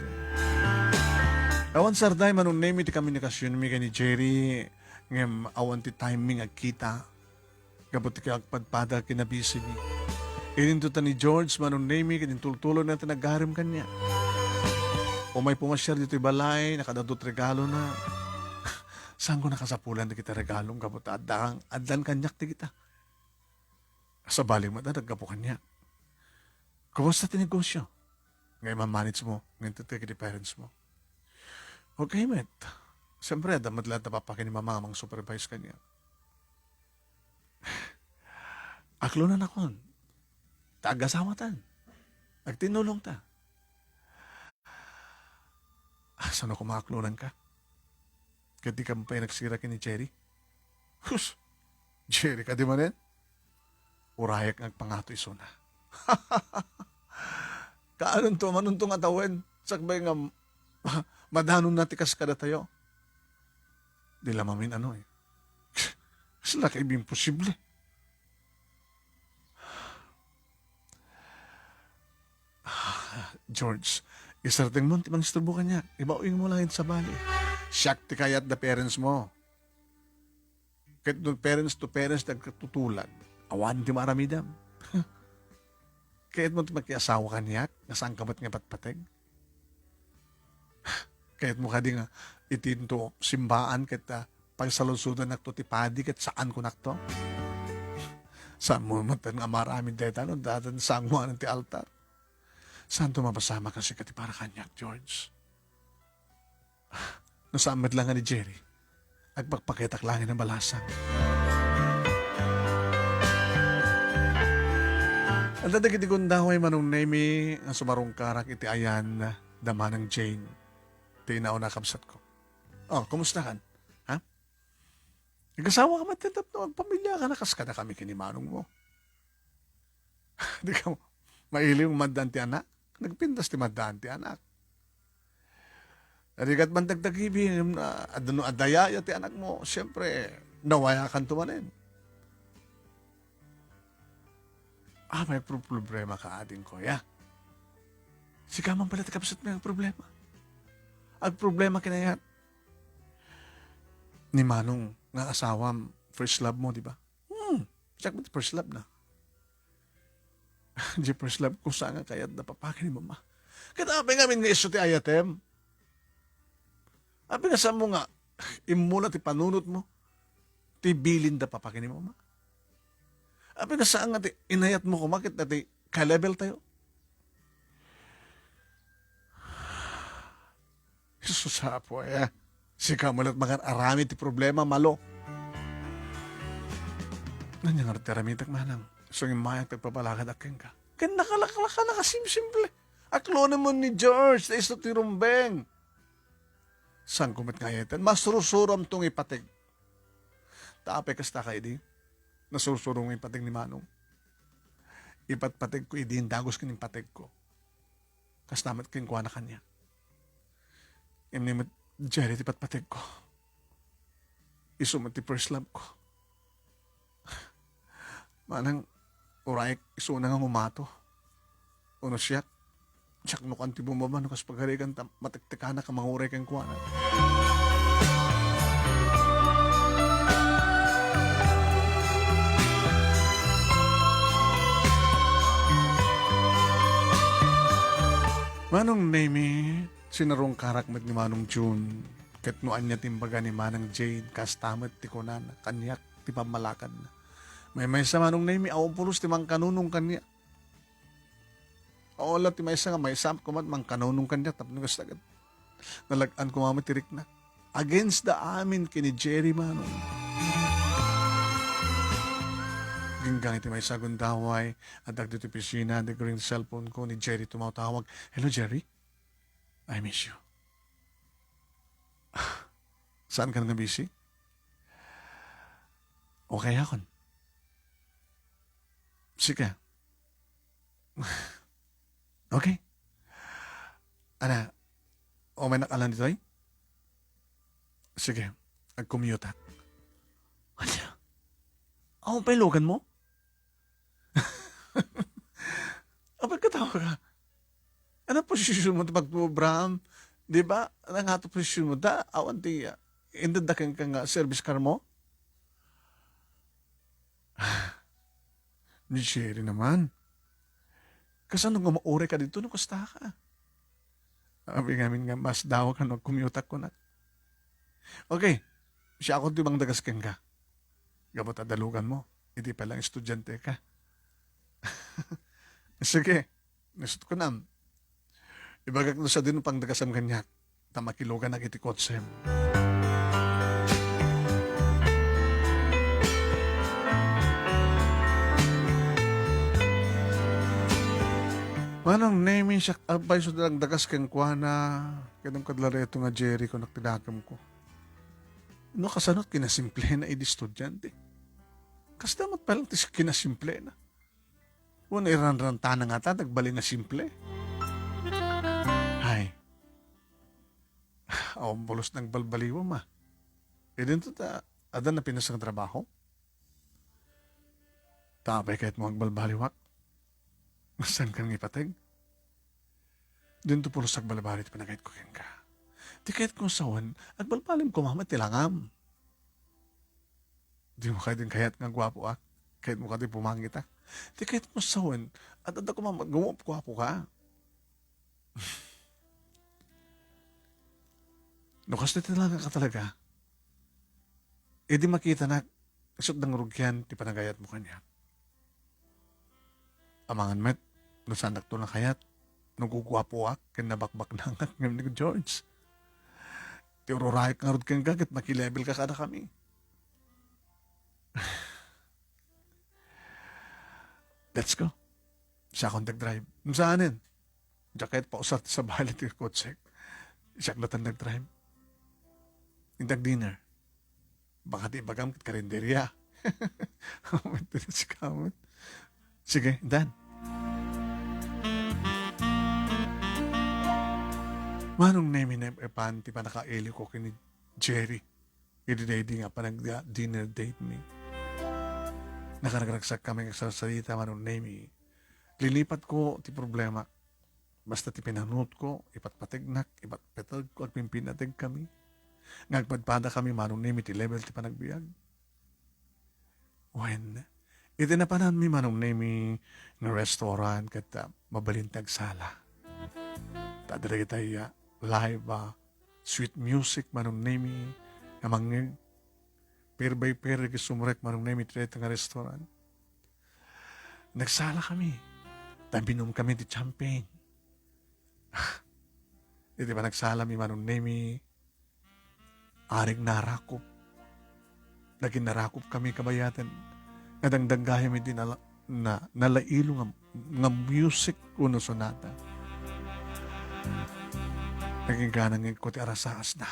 Awan sarday manong name iti komunikasyon mi ni Jerry ngem awan ti timing agkita. Kabut ti agpadpada kinabisi mi. Ininto ta ni George manong name kinintultulo na tinagarim kanya. O may pumasyar dito'y balay, nakadadot regalo na. Saan ko nakasapulan na kita regalong kabut adlan kanyak ti kita. Sa baling mata, nagkapo kanya. Kumusta ti negosyo? Ngayon mamanage mo, ngayon tutike di parents mo. Okay, met. Siyempre, damat lahat na papakin ni mama mang supervise kanya. Aklo na nakon. Taagasamatan. Agtinulong ta. Saan ako makaklunan ka? Kaya di ka pa nagsira ni Jerry? Hus! Jerry ka di manin? Urayak ng pangato isuna. Kaanon to, manon to nga tawin. Sakbay nga, madanon na tikas kada tayo. Di lamamin ano eh. Sila kaibing posible. George, isarting mo, timang isturbo ka niya. Ibauing mo lang yun sa bali. Siyak ti kayat da parents mo. Kahit no parents to parents nagkatutulan, awan di maramidam. Kahit mo magkiasawa ka niya, nasaan ka ba't nga patpateg? Kahit mo ka di nga itinto simbaan kahit pagsalusudan nakto ti padi kahit saan ko nakto? Saan mo matan nga maraming deta no? Datan saan mo ti altar? Saan tumapasama kasi kati para kanyak, George? Nasamad lang nga ni Jerry. Agpagpakitak langin ng balasang. Ang dadag iti kundaway manong nemi ang sumarong karak iti ayan dama ng Jane. Iti inaw na kamsat ko. Oh, kumusta kan? Ha? Nag-asawa ka matitap na magpamilya ka na kas ka na kami kinimanong mo. Di ka mailiw maddan ti anak? Nagpintas ti maddan ti anak. Arigat man dagdagibin na adaya ti anak mo, siyempre nawaya kan tumanin. May problema ka ating kuya. Sika man pala ti kapsat may problema. Ag problema kinayat. Ni Manong nga asawam, first love mo, di ba? Siyak mo ti first love na. Di first love ko saan nga kayat napapakin ni mama. Katabi nga min nga iso ti ayatem. Abi nga saan mo nga, imula ti panunot mo, ti bilin da papakin ni mama. Abi nga saan nga ti inayat mo kumakit na ti ka-level tayo. Jesus hapo Sika mo lang mga arami ti problema malo. Nanyang arteramitak manang. So yung mayak tagpapalakad aking ka. Kaya nakalaka nakasimsimple. Aklo naman ni George na iso ti rumbeng. Saan kumit nga yetan? Masurusuram tong ipatig. Taapay kasta ka idi. Nasusurong ipatig ni Manong. Ipatpatig ko idi, dagos kining patig ko. Kastamat king kuha na kanya. Imnimit, Jerry, ipatpatig ko. Isumat ti first love ko. Manang, uraik, iso na nga umato. Uno siyak. Siyak no kanti bumaba no kas pagharigan matiktikana ka manguray kang kuwanan. Manong Nemi, sinarong karakmet ni Manong June. Ketnuan niya timbaga ni Manang Jade, kastamat ti kunan, kanyak, ti pamalakad na. May sa Manong Nemi, awang pulos ti mang kanunong kanya. Oo, ti may isa nga, may isam ko man, mang kanunong kanya, tapos nga sagad. Nalagaan ko mamatirik na. Against the amin kini Jerry Manong. Ginggang iti may sagun daway, at agdo ti pisina, the green cellphone ko ni Jerry tumatawag. Hello, Jerry? I miss you. Saan ka nga busy? Okay akon. Sige. Okay. Ana, o may nakalan dito ay? Sige, ag-commute ha. Ano? Ako pa ilogan mo? Apag katawa ka. Ano posisyon mo ito pag-Abraham? Di ba? Ano nga ito posisyon mo? Da, awan di, indadakan ka nga service car mo? Ni Sherry naman. Kasano nga maure ka dito, no kasta ka? Sabi ngamin nga, mas daw ka, no, commute ko na. Okay, siya ako di bang dagasken ka? Gamot adalugan mo. Hindi pa lang estudyante ka. Sige, nasut ko na. Ibagak na sa din pang dagasam ganyak. Tamakilogan na kiti kotsem. Manang naming siya abay so dalang dagas kang kuana. Kanang kadlareto nga Jerry ko naktinakam ko. No kasanot kinasimple na idi estudyante. Kas damat palang tis kinasimple na. Una iran-ran tanang ata, nagbali nga simple. Hay. Ang bolos ng balbaliwa ma. E din to ta, adan na pinasang trabaho. Tabay kahit mo ang balbaliwak. Saan kang ipatag? Din to pulos ang balbalit panagayat ko ken ka. Di kahit kung sawan, at balbalim ko mama tilangam. Di mo kahit din kayat nga gwapo ak. Kahit mo kahit pumangit ak. Di kahit mo sawan, at ko mama, gumop gwapo ka. No, kasi talaga ka talaga. E di makita na, isot ng rugyan, ti panagayat mo kanya. Amangan met, no sanak to na kayat, nagugwapo ak, kinabakbak na nga ng ni George. Ti ururay ka nga rugyan gagit, makilevel ka kada kami. Let's go. Siya akong nag-drive. Saanin? Diya kahit pausat sa balit yung kotsek. Siya akong nag-drive. Indag dinner. Baka di bagam kit karinderya. Si kamot. Sige, dan. Manong nemi na epanti pa nakaili ko kini Jerry. I-ready nga pa nag-dinner date me. Nakaragraksak kami sa salita manong nemi. Lilipat ko ti problema. Basta ti pinanot ko, ipatpatignak, ipatpetag ko at pimpinatag kami. Ngagpadpada kami manong nemi ti level ti panagbiag. When, iti na panan mi manong nemi ng restaurant kat mabalintag sala. Tadala tayo live sweet music manong nemi amang pair by pair sumurek manong nemi ti nga restaurant. Nagsala kami. Tambinom kami ti champagne. Iti ba nagsala mi manong nemi aring narakop. Naging narakop kami kabayatan. Nadangdanggahe mi din na nalailo nga music kuno sonata. Naging ganang ko ti arasaas na.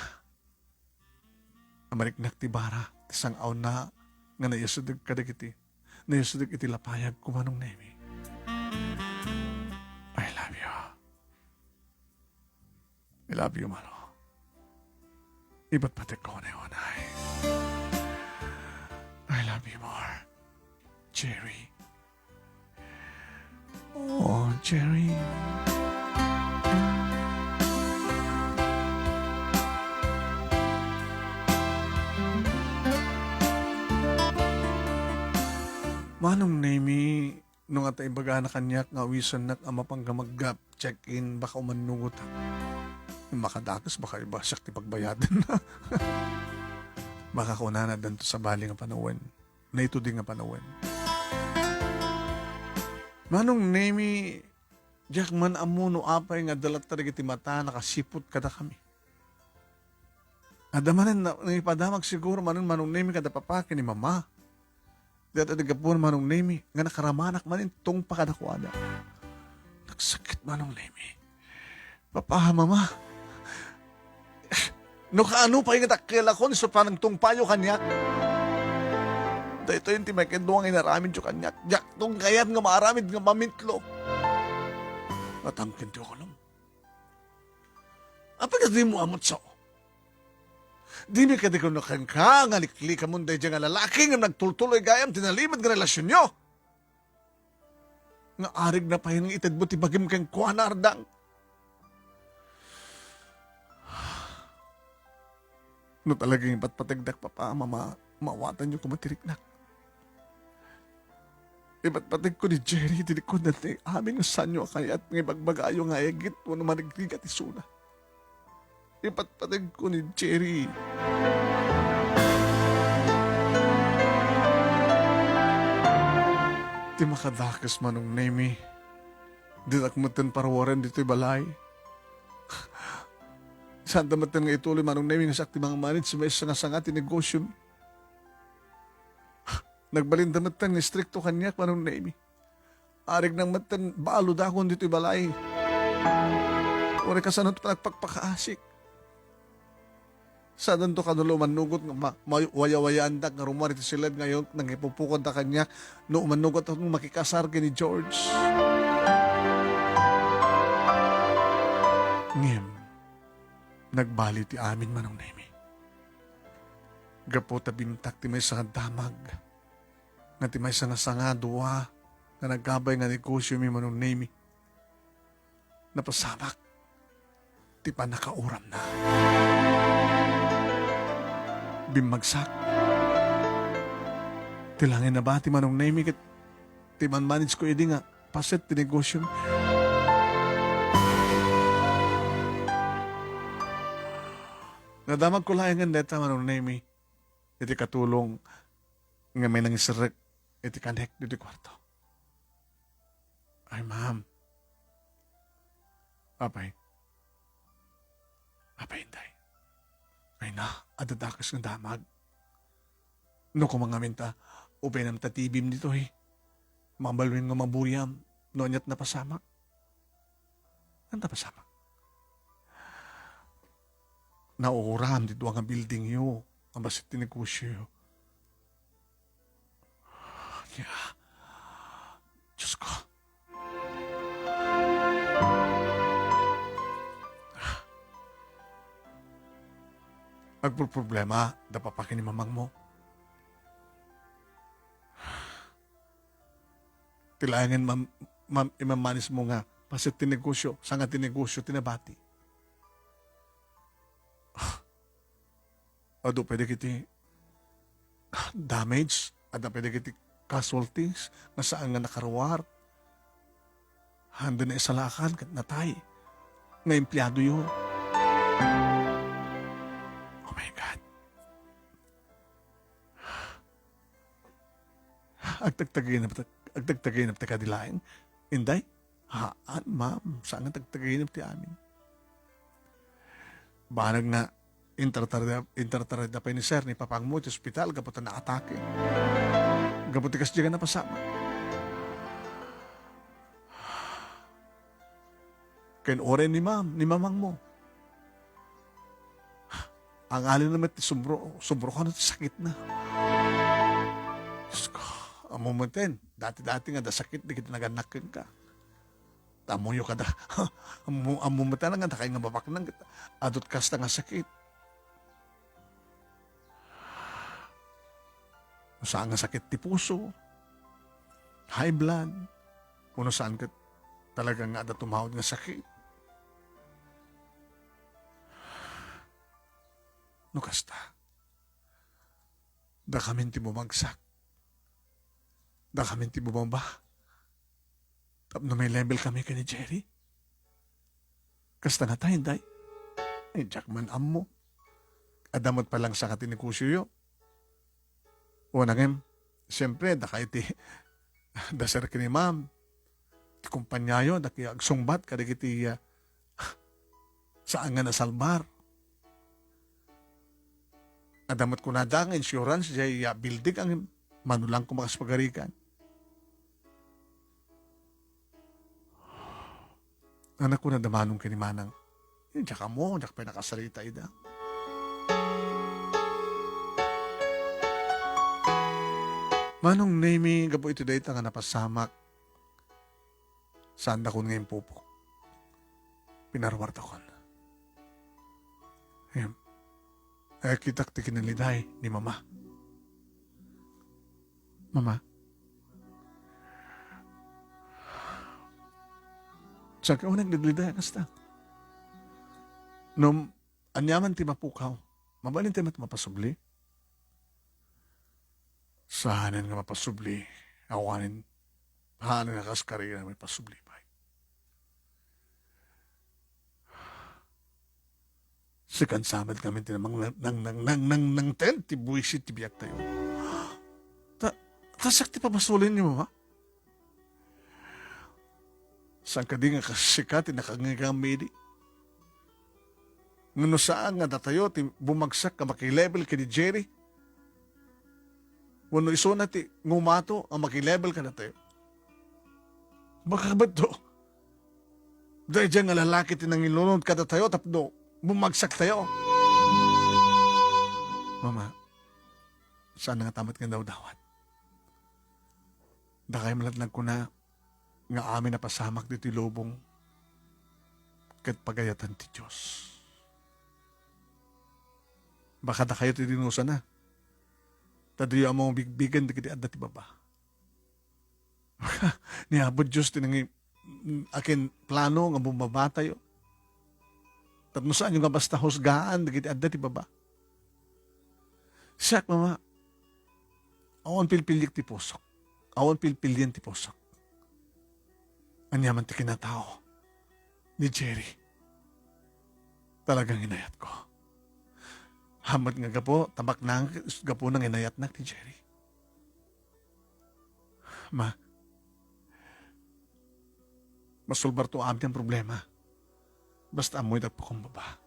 Amariknak ti bara, tisang aw na nga nayasudag kadagiti. Nayasudag iti lapayag kumanong nemi. I love you. I love you, Mano. Iba't pati ko na yun ay. I love you more. Jerry. Oh, Jerry. Manong nemi, nung at ibaga na kanyak nga wisan nak ama pang gamaggap, check-in, baka umanugot. Makadakas, baka iba sakti pagbayadan na. Baka kuna na danto sa bali nga panawen. Na ito din nga panawen. Manong nemi, jak man amuno apay nga dalat talaga ti mata, nakasipot kada kami. Adamanin na ipadamag siguro manong nemi kada papakin ni mama. Dito nagapon manong nemi, nga nakaramanak manin tong pakadakwada. Nagsakit manong nemi. Papa, mama. No kaano pa yung takila ko, niso pa ng tungpayo kanyak. Dito yung timay kenduang inaramid yung kanyak. Jak tong kayat nga maaramid nga mamintlo. Matangkin tiyo ko lang. Apa ka di mo amot sa o? Di mi ka di ko nakangka, nga likli ka mong dahil nga lalaki nga nagtultuloy gayam, tinalimad nga relasyon nyo. nga arig na pahin nga itad mo ti bagim kang kuha na ardang. No talagang ipatpatagdak pa pa, mawatan niyo kumatiriknak. Ipatpatag ko ni Jerry, tinikod na ti aming sanyo kaya at nga bagbagayo nga egit mo naman nagrigat isuna. Ipatpatag ko ni Jerry. Ti makadakas manong nemi. Di nakmatan parawaran dito'y balay. Saan tamatan nga ituloy manong nemi nga sakti mga manit sa may sanga-sanga ti negosyo. Nagbalinda matan nga stricto kanyak manong nemi. Arig nang matan baalo dakon dito'y balay. Wala kasanot pa nagpagpakaasik. Sa danto kanulo manugot nga waya-wayaan dak nga rumari ti silad ngayon nang ipupukod na kanya no manugot at makikasar ni George. Ngem, nagbali ti amin manong nemi. Gapo ta bintak ti may sa damag nga ti may sanga duwa nga naggabay nga negosyo mi manong nemi. Napasamak ti panakauram na. Bimagsak. Tilangin na ba ti manong nemi kat ti manmanage ko edi nga paset ti negosyo. Nadamag ko lang nga deta manong nemi. Iti katulong nga may nangisirek iti kanek dito kwarto. Ay ma'am. Apay. Apay hinday. Ay na, adadakas ng damag. No kung mga minta, upay nam tatibim dito eh. Mabalwin nga mabuyam, no nyat na pasamak. Ang pasamak. Nauuram dito ang building yo, ang basit tinegosyo yo. Yeah. Diyos ko. Magproblema, dapapakin ni mamang mo. Tilangin imamanis mo nga, pasit tinegosyo, sanga tinegosyo, tinabati. Ado pwede kiti damage, ada pwede kiti casualties, nga saan nga nakarawar. Handa na isalakan, kat natay. Nga empleyado yun. Oh my God. Agtagtaginap ti kadilain. Inday, haan ma'am, saan nga tagtaginap ti amin? Banag na intertarada pa ni sir ni papang mo ti ospital kapag na atake. Kapag tikas diyan na pasama. Ken oren ni mamang mo. Ang alin naman ti subro ka na ti sakit na. Diyos ko, ang momenten, dati-dati nga da sakit, di kita naganakin ka. Tamuyo ka da. Ang momenten nga, takay nga babaknang kita. Adot kasta nga sakit. Saan nga sakit ti puso, high blood, kung saan ka talaga nga da tumawad nga sakit. No kasta, da kami ti bumagsak, da kami ti bumaba, tapno may level kami ka ni Jerry. Kasta nga tayo, day. Ay, Jackman ammo. Adamot pa lang sa katinegosyo yo. Una ngem, siyempre, da kayo ti, da sir kini ma'am, ti kumpanyayo, da kaya agsungbat, kada kiti, saan nga nasalbar. Adamot ko na da, ang insurance, jay building, ang manulang ko makaspagarikan. Anak ko na damanong kinimanang, diyak ka mo, diyak pa nakasarita ida. Manong name gapo ito data nga napasamak. Saan ako ngayon pupok? Pinarwarta ko. Ay kitak ti kinaliday ni mama. Mama. Sa ka nagliglida kasta. No, anyaman ti mapukaw. Mabalin ti mapasubli. Sahanan nga mapasubli. Awanin. Hanan nga kaskarira may pasubli pa. Sikan samad kami tinamang nang tent, ti buwisit, ti biyak tayo. Tasak ti pabasulin niyo, ha? Saan ka di nga kasikatin, nakangigamidi. Ngano saan nga datayo, ti bumagsak ka makilevel ka ni Jerry. Wano iso na ti ngumato, ang makilevel ka na tayo. Baka ba to? Dahil dyan nga lalaki ti nang ilunod ka na tayo, tapno, bumagsak tayo. Mama, saan nga tamat nga daw dawat? Dakay malatlag ko na nga amin na pasamak dito lubong kat pagayatan ti Diyos. Baka da kayo ti dinusa na. Tadayo ang mga bigbigan di kiti adda ti baba. Niabot Diyos tinangi akin plano nga bumaba tayo. Tapno saan yung nga basta husgaan di kiti adda ti baba. Siyak mama, awan pilpilik ti pusok. Awan pilpilyan ti pusok. Anyaman ti kinatao ni Jerry. Talagang inayat ko. Hamat nga gapo, tabak na gapo ng inayat na ti Jerry. Ma, masulbar to amin ang problema. Basta amoy na po kong baba.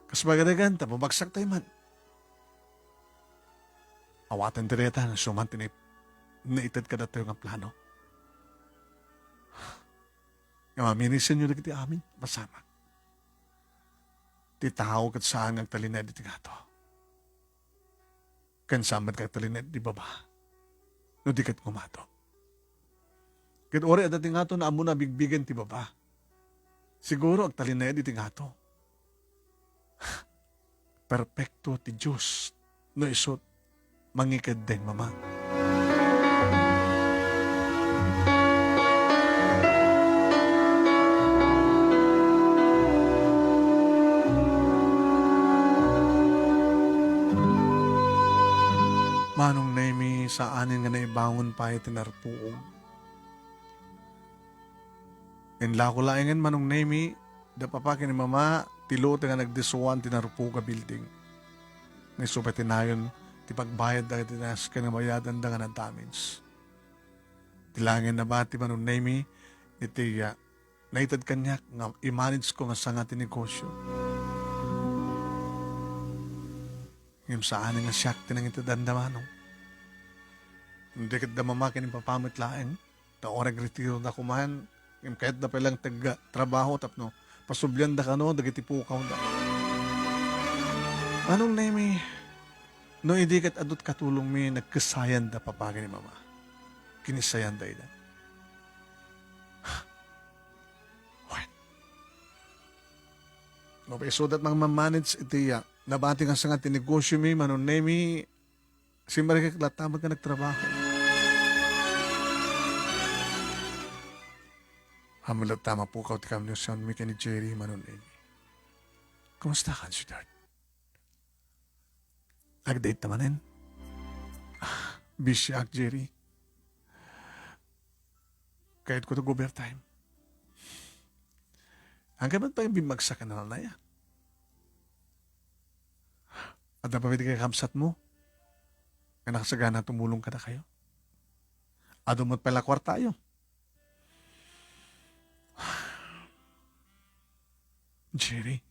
Kasbagadagan, tababagsak tayo man. Awatan tireta na sumantinip naitad ka na tayo ng plano. Nga maminisan nyo na kiti amin, masama. Ti tao kat saan ang talinay di tingato. Kansamad kag talinay di baba. No di kat kumato. Kat ori at tingato na amo na bigbigan ti baba. Siguro ang talinay di tingato. Perfecto ti Diyos. No isot, mangikad din mama. Manong naimi sa anin nga naibangon pa iti narpuog. Inla ko laingan manong naimi, da papakin ni mama, tilote nga nagdisuan ti narpuog a building. Ngay supetinayon, ti pagbayad da iti nas ka nga mayadan da nga na damage. Tilangin na ba ti manong naimi, iti naitad kanyak nga i-manage ko nga sa nga ti negosyo. Ngayon saan nga siyak tinang ito dandamanong. Hindi kat damamakin yung papamit laeng. Ta orag retiro na kumahan. Ngayon kahit na palang trabaho tapno. Pasublyan da ka no, dagitipukaw da. Anong na mi? No hindi kat adot katulong mi nagkasayan da papagin ni mama. Kinisayan da ida. What? No, so that mang mamanage iti nabati nga sa nga tinegosyo mi, manon na mi, si Marika Klatamag ka nagtrabaho. Hamulat tama po ka, tikam niyo siya, mi ka ni Jerry, manon na mi. Kumusta ka, sweetheart? Nag-date naman busy ak, Jerry. Kahit ko to overtime. Hanggang ba't pa yung bimagsak ka na ya? At napapiti kay kamsat mo, na nakasagana tumulong ka na kayo. Adumot pala kwarta tayo. Jerry,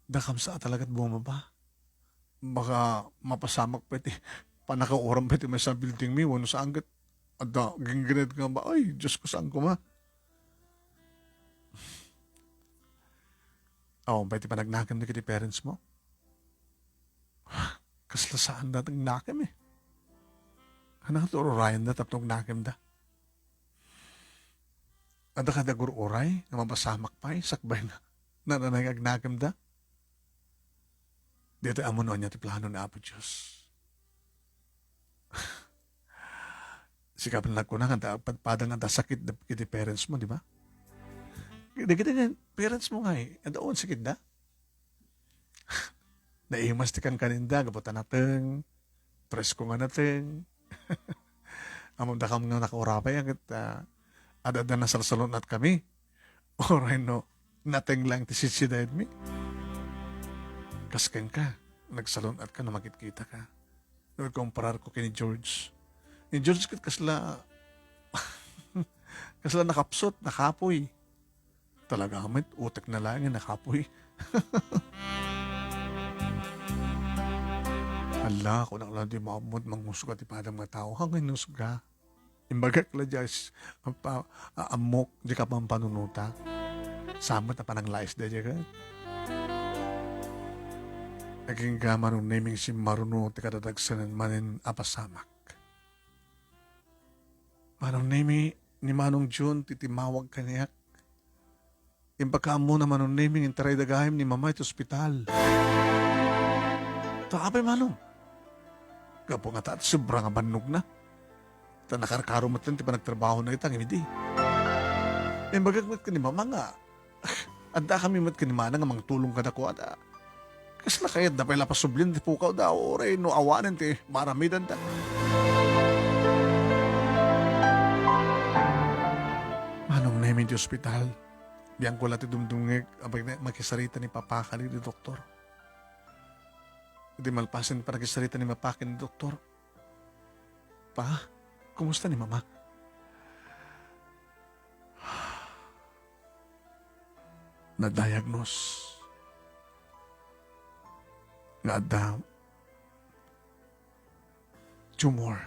nakamsa talaga't bumaba. Baka mapasamak pa iti, panakauram pa iti may sa building mi, wano sa anggat. At gingginid nga ba, ay, Diyos ko saan ko ma. Ba iti panagnakan na kiti parents mo? Kaslasaan na tang nakim eh. Anak ito orayan na tapnog nakim da. Ada ka dagur oray nga mapasamak pa eh. Sakbay na. Nananagag nakim da. Dito amuno niya ti plano na Apo Diyos. Sikap na ko na nga padang nga sakit kiti parents mo, di ba? Kita nga, parents mo nga eh. Adaon sakit na. Naimastikan kaninda, gabutan natin. Presko nga natin. Amam da kam nga nakaurapay, ang ada na salsalon at kami. Oray no, nating lang tisisidayad mi. Kasken ka, nagsalon at ka na makikita ka. Nagkomparar ko kini George. Ni George kit kasla, kasla nakapsot, nakapoy. Talaga amit, utek na lang yung nakapoy. Hala, kung nakala di maamot, mangusga ti padang mga tao, hanggang nusga. Imbagak la jas, amok, di ka pang panunuta. Samot na panang lais da ka. Naging ka naming si maruno, ti kadadagsanan manin apasamak. Manong ni Manong June, titimawag kaniyak. Imbaka mo na manong naming intaray dagahim ni mama iti ospital. Taapay manong. Gapo nga taat, sobrang abanog na. Ta nakarkaro mo ti panagtrabaho na itang hindi. Imbagak ka ni mama nga. Anda kami mat ka ni mana nga mangtulong ka na ko. Kas na kayat da pala pasublin ti pukaw da. Oray no awanan ti maramidan da. Manong namin di ospital. Diyan ko lati dumdungig abay makisarita ni papakali ni doktor. Hindi malpasin para kisarita ni mapakin ni doktor. Pa, kumusta ni mama? Na-diagnose. Nga ada tumor.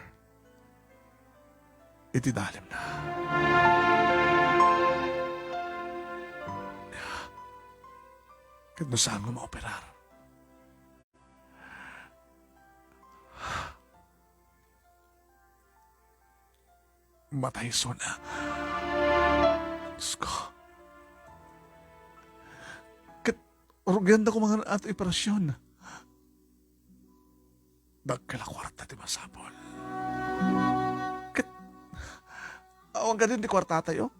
Itidalim na. Kahit no saan mo maoperar. Matay so na. Diyos ko. Kat organda ko mga ato operasyon. Dagkala kwarta ti masapol. Kat awang ka din di kwarta tayo.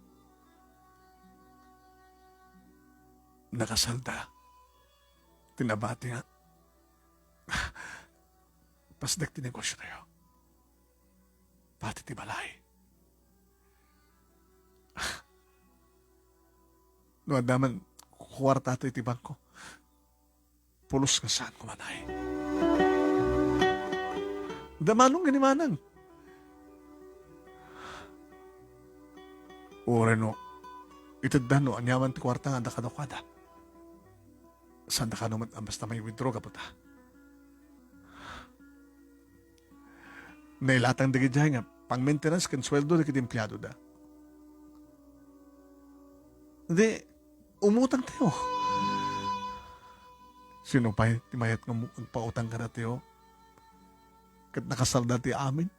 Nakasalda. Tinabati nga. Pasdag ti negosyo tayo. Pati ti balay. No, adaman, kwarta ito iti bangko. Pulos ka saan kumanay. Damanong ganimanang. Ure no, itaddan no, anyaman ti kwarta nga nakadokada. Saan na ka naman, basta may withdraw ka po ta. Nailatang dagi dyan nga, pang maintenance kan sweldo na kitimplado da. Hindi, umutang tayo. Sino pa timayat nga pautang ka na tayo? Kat nakasalda ti amin.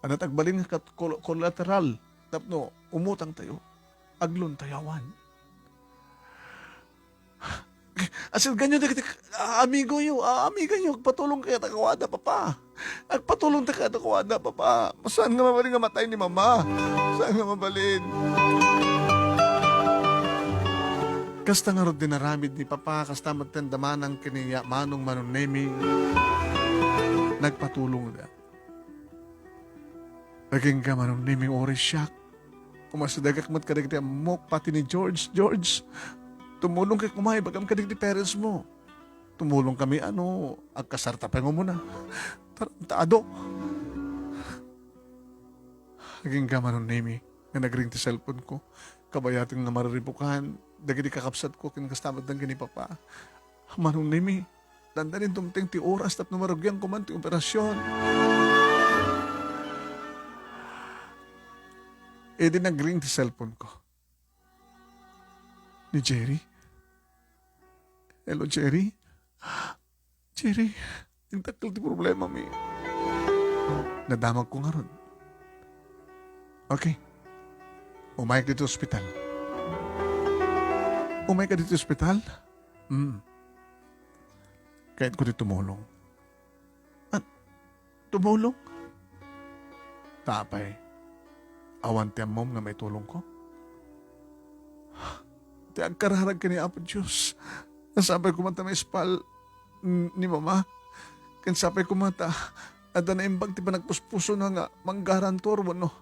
Ano tagbalin nga collateral. Tapno, umutang tayo. Aglon tayawan. Asil ganyo amigo yo, amiga nyo, agpatulong kaya takawada papa. Agpatulong ta kaya takawada papa. Saan nga mabalin nga matay ni mama? Saan nga mabalin? Kasta nga rin dinaramid ni papa, kasta matendaman ang kiniya manong manunemi. Nagpatulong na. Naging ka manunemi oris siya. Kumasadagak mat kadagiti amok pati ni George. George, tumulong kay kumay, bagam ka di parents mo. Tumulong kami, agkasartapay mo muna. Taado. Naging gaman nun, Nemi, na nagring ti cellphone ko. Kabayating na mariribukan. Dagi di kakapsat ko, kinakastamat ng gani papa. Manong, Nemi, dandanin tumting ti oras tap numarugyan ko man ti operasyon. Di nagring ti cellphone ko. Ni Jerry. Hello, Jerry. Jerry, yung takil ti problema mi. Nadamag ko nga ron. Okay. Umay ka dito ospital. Umay ka dito ospital? Kahit ko dito tumulong. Tumulong? Tapay. Awan tiyang mom nga may tulong ko? ti agkararag ka ni Apo Diyos. Nasabay kumanta may spal ni Mama. Kansapay kumanta, ada na imbag ti panagpuspuso na nga manggarantor mo no.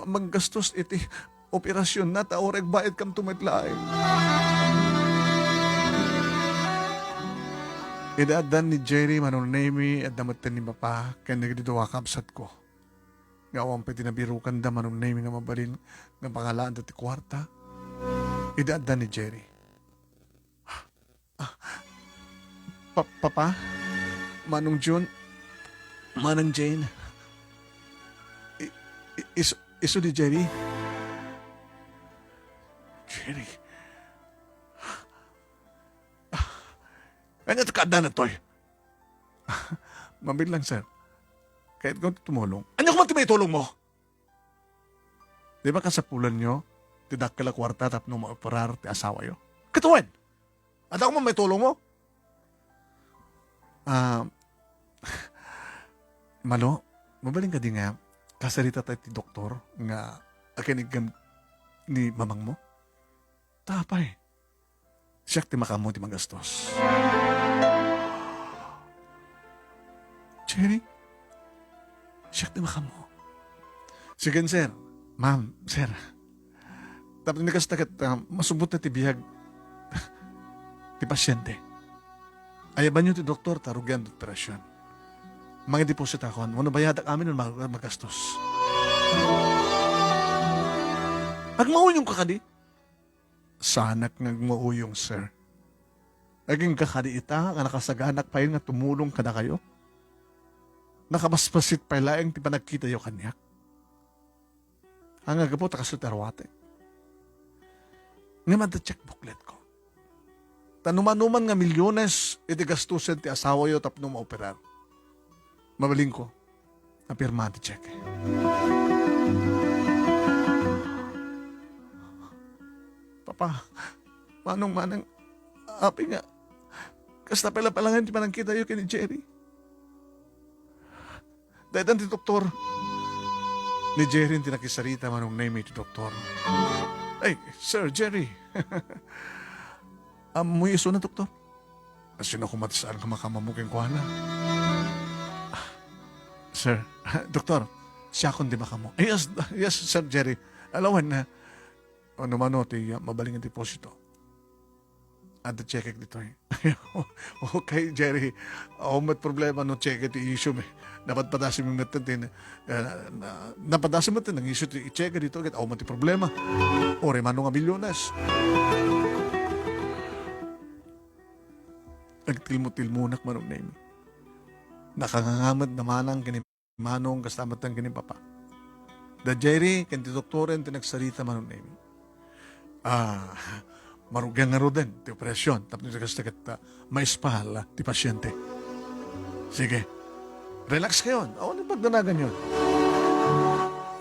Maggastos iti operasyon na ta oreg bayad kam tumitlaay. Idaadan ni Jerry manunemi at damatan ni Papa kaya nagdito wakabsat ko. Ngawang pwede nabirukan da manunemi nga mabalin nga pangalaan dati kwarta. Idaadan ni Jerry. Papa? Manong June? Manang Jane? Iso ni Jerry? Jerry? Kanya takada na to'y. Mabit lang, sir. Kahit kung tumulong. Ano kung may tulong mo? Di ba kasapulan nyo, tidak kala kwarta tap nung mauparar ti asawa yo? Katuwan! At ako may tulong mo? Malo, mabaling ka di nga, kasarita tayo ti doktor nga akinig ni mamang mo? Tapay. Siyak ti makamo ti magastos. Jerry? Siyak ti makamo. Sige, sir. Ma'am, sir. Tapos nikastagat masubot na ti bihag ti pasyente. Ayaban nyo ti doktor tarugyan ti operasyon. Mga deposit ako, ano bayadak amin nun magastos. Agmauyong ka kadi? Sanak ngagmauyong, sir. Aging kakadi ita, nga nakasaganak pa yun nga tumulong kada kayo. Nakabaspasit pa laing ti panagkita yo kanyak. Ang agapo takasutarwate. Nga mada-check booklet ko. Tanuman-numan nga milyones iti gastusin ti asawa yo tapno maoperar. Mabaling ko. Napirma ti check. Papa, manong api nga. Kasta pala-palangan ti panangkita yo kini Jerry. Dahil ti doktor. Ni Jerry ti nakisarita manong name ti doktor. Ay, Sir Jerry. Mo iso na, doktor? Kasi na kumatisaan ka makamamuking kuha na. Sir, doktor, siya akong di makamo. Yes, Sir Jerry. Alawan na, ano man o, mabaling ang deposito. At check dito eh. Okay, Jerry. Mat problema no check iti issue me. Dapat padasin mo natin napadasin mo natin ang issue ti check dito ket mat problema. Ore mano nga milyones. Nagtilmo-tilmunak manong name. Nakangangamad na manang kini manong kastamat ng kini papa. Da Jerry kanti doktoren tinagsarita manong name. Marugyang nga din, ti operasyon, tapos nagkastagat maispahal, ti pasyente. Sige, relax kayo. Ako na pagdanagan yun.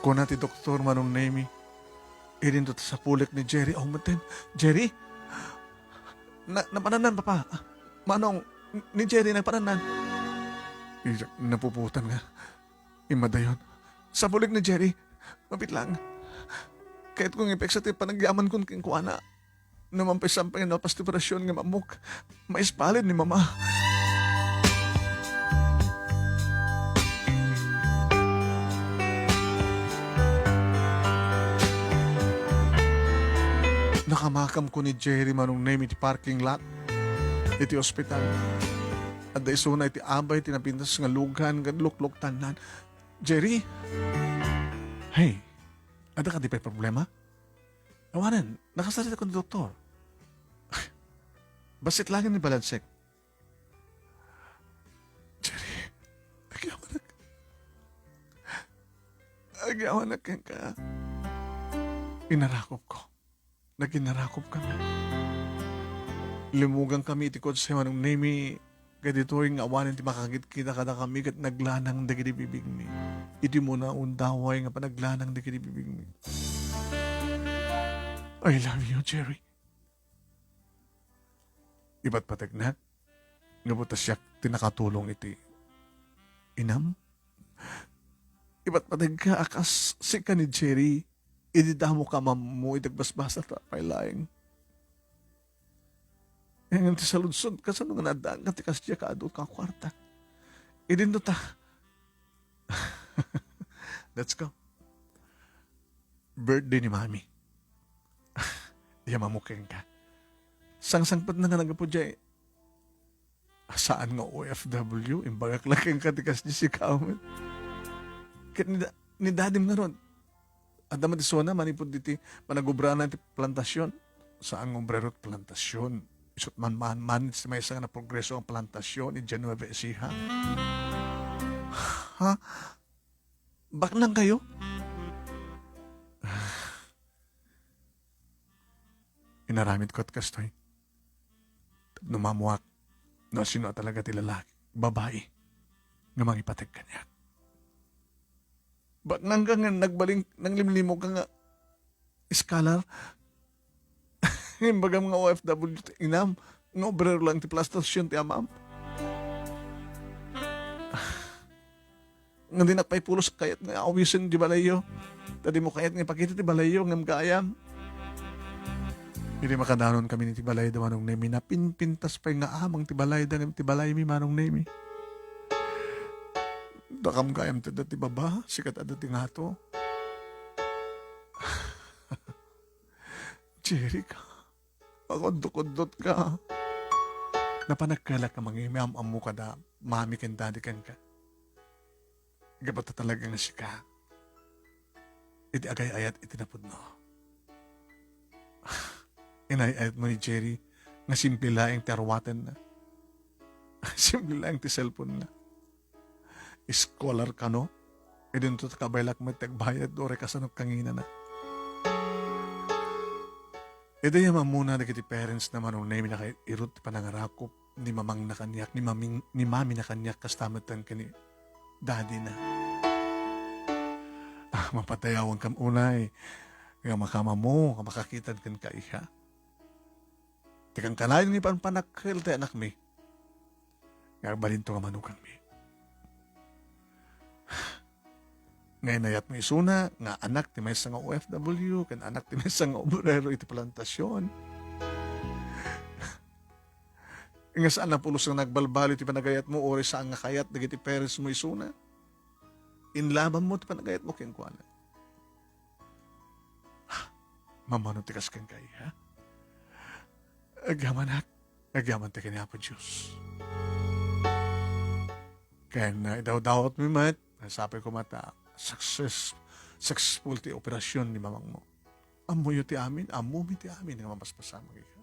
Kung ti doktor manong name, irin to sa pulik ni Jerry, matin, Jerry, napananan papa. Manong, ni Jerry napananan. Napuputan nga. Imada yun. Sa pulik ni Jerry, mapit lang. Kahit kung ipek sa ti panagyaman kong kingkuana, namampisampay na pastiparasyon nga mamuk. Maispalin ni Mama. Nakamakam ko ni Jerry manong name iti parking lot. Iti ospital. At da iso na iti abay tinapintas nga lugan nga luklok tanan. Jerry? Hey, ada ka di pa problema? Awanan, nakasalita ko ni doktor. Basit lang ni balansek. Jerry, agyawanak ka. Inarakop ko. Naginarakop kami. Limugang kami itikod sa manong name kadito yung awanin ti makagit kita kada kami kat naglanang dagiti bibig mi. Iti mo na undaway nga panaglanang dagiti bibig mi. I love you, Jerry. Iba't patagnak, ngabutas siya tinakatulong iti. Inam? Iba't patag ka akas si ka ni Jerry, ididamo ka mamu itagbasbasa ta pailaing. Ngayon ti saludsod, kasano nga nadaan ka, tikas diya ka adult ka kwarta. Idin do ta. Let's go. Birthday ni Mami. Iya mamukeng ka. Sang-sangpat na nga nagpo diya saan nga OFW? Imbagak laking katikas niya si Kaumet. Kaya ni dadim nga ron. Adama ti sona, manipod diti panagubranan ti plantasyon. Saan ng obrero at plantasyon? Isot man may isang na progreso ang plantasyon ni Genueve Ecija. Ha? Bak nang kayo? Inaramid ko at kastoy. Numamuak. No, sino talaga ti lalaki? Babae. Nga mangipatag kanya. Bak nang ka nga nagbaling, nang limlimo ka nga scholar? Imbaga mga OFW inam, nga obrero lang ti plastasyon ti amam. Nga di nakpaipulos kayat nga awisin di balayo. Tadi mo kayat nga pakita ti balayo ngam kaayam. Hindi makadanon kami ni ti balay da manong nemi na pinpintas pa nga amang ti balay da ti balay mi manong nemi. Dakam kaayam ti dati baba, sikat adati nga to. Jerica. Pakondot-kondot ka. Napanagkalak ka mangimam amu ka da, mami ken daddy ken ka. Gabata talaga nga siya ka. Iti agay-ayat itinapod no. Inay-ayat mo ni Jerry nga simple laing terwaten na. Simple laing ti cellphone na. Scholar ka no? Idin to kabaylak mo tagbayad o rekasanok kangina na. Ito yung mamuna na kiti parents na manong name na kay irot panangarakop ni mamang na kanyak, ni mami na kanyak kastamatan ka ni daddy na. Mapatayawan kam unay. Kaya makama mo, makakitan kan ka iha. Tikang kanayon ni panpanakil te anak mi. Kaya balinto ka manukang mi. Ngayon nayat mo isuna, nga anak ti may nga OFW, kan anak ti may nga obrero iti plantasyon. Nga saan na pulos nga nagbalbalo ti panagayat mo, ori saan nga kayat, nagiti parents mo isuna. Inlaban mo ti panagayat mo kengkuana. Mamano ti kaskan kay, ha? Agyaman ti kanya po Diyos. Kaya na idaw-dawat mi mat, sabi ko mata, successful ti operasyon ni mamang mo. Amuyo ti amin, amumi ti amin, nga mapaspasama ka.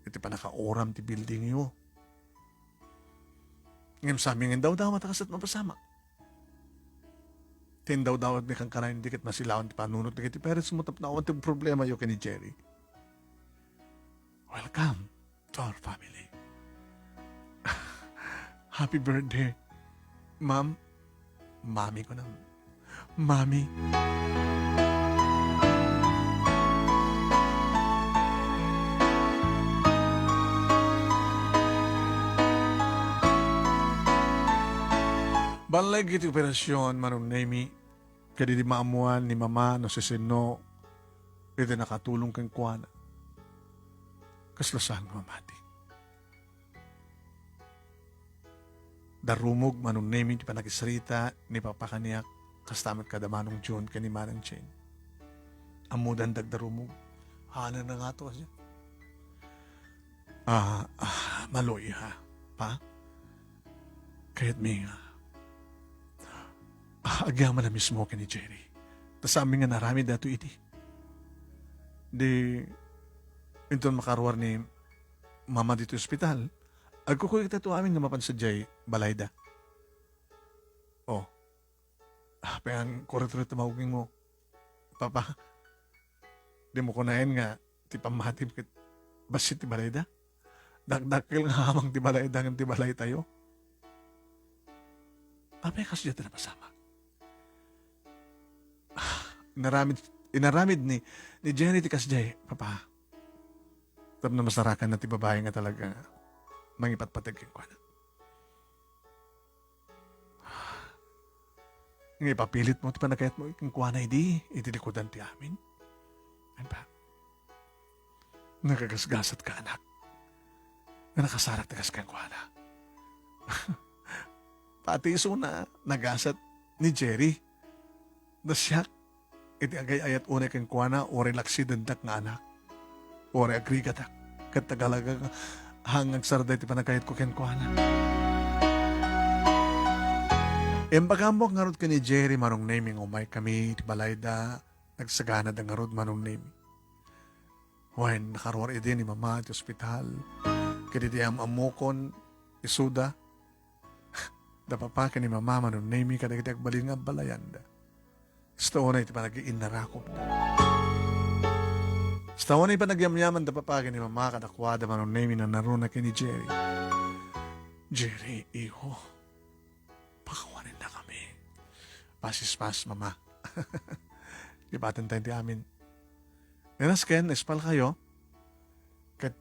Iti pa naka-oram ti building yo. Ngayon sa amin, daw-daw matakas at mapasama. Tindaw-dawat ni kang kanayin, dikit masilawan ti panunot, dikit ti parents mo tap na awan ti problema yo kini Jerry. Welcome to our family. Happy birthday, Ma'am. Mami ko na. Mami. Balay iti operasyon manong nemi kadi di maamuan ni mama no sisino iti nakatulong kang kuana. Kaslasan mamati. Darumog manong nemi di panagisrita ni papa kaniyak kastamat kada manong John kani manang Chen. Amudan darumog. Hanan na nga to kasi. Maloy ha. Pa? Kaya't may agyaman na mismo ka ni Jerry. Tas amin nga narami dato iti. Di, ito makaruar ni mama dito ospital. Agkukulik tato amin nga mapansadyay balayda. Oh. Payang kuret-kuret tumawagin mo. Papa, di mo kunain nga ti pamahatib kit basit ti balayda. Dakdakil nga hamang ti balayda ng ti balay tayo. Apay kaso dyan na pasama. Inaramid ni Jenny ti kasjay, Papa. Tab na masarakan na ti babae nga talaga mangipatpatag kong kwa na. Nga ipapilit mo ti panagayat mo kong kwa na iti likodan ti amin. Ano ba? Nagagasgasat ka anak. nga nakasarak tagas kang kuana. Pati iso na nagasat ni Jerry. Nasyak, iti agay ayat unay kang kuana, ore laksidendak nga anak. Ore agrigatak. Katagalaga hanggang sarda iti panagkayat ko ken kuana. Empagambok nga rod ka ni Jerry manong naming umay kami iti balayda. Nagsagana da nga rod manong naming. When nakaruar iti ni mama iti ospital. Kadi di amukon isuda. Da papa ka ni mama manong naming kadagiti agbalin nga balayanda. Stawa na iti panag-iinarakop na. Stawa na ipanagyamyaman da papa ka ni mama kadakwada manong naming na naruna ka ni Jerry. Jerry, iho. Pakawanin na kami. Pasispas, mama. Ibatan tayo di amin. Nenas Ken, espal kayo. Kat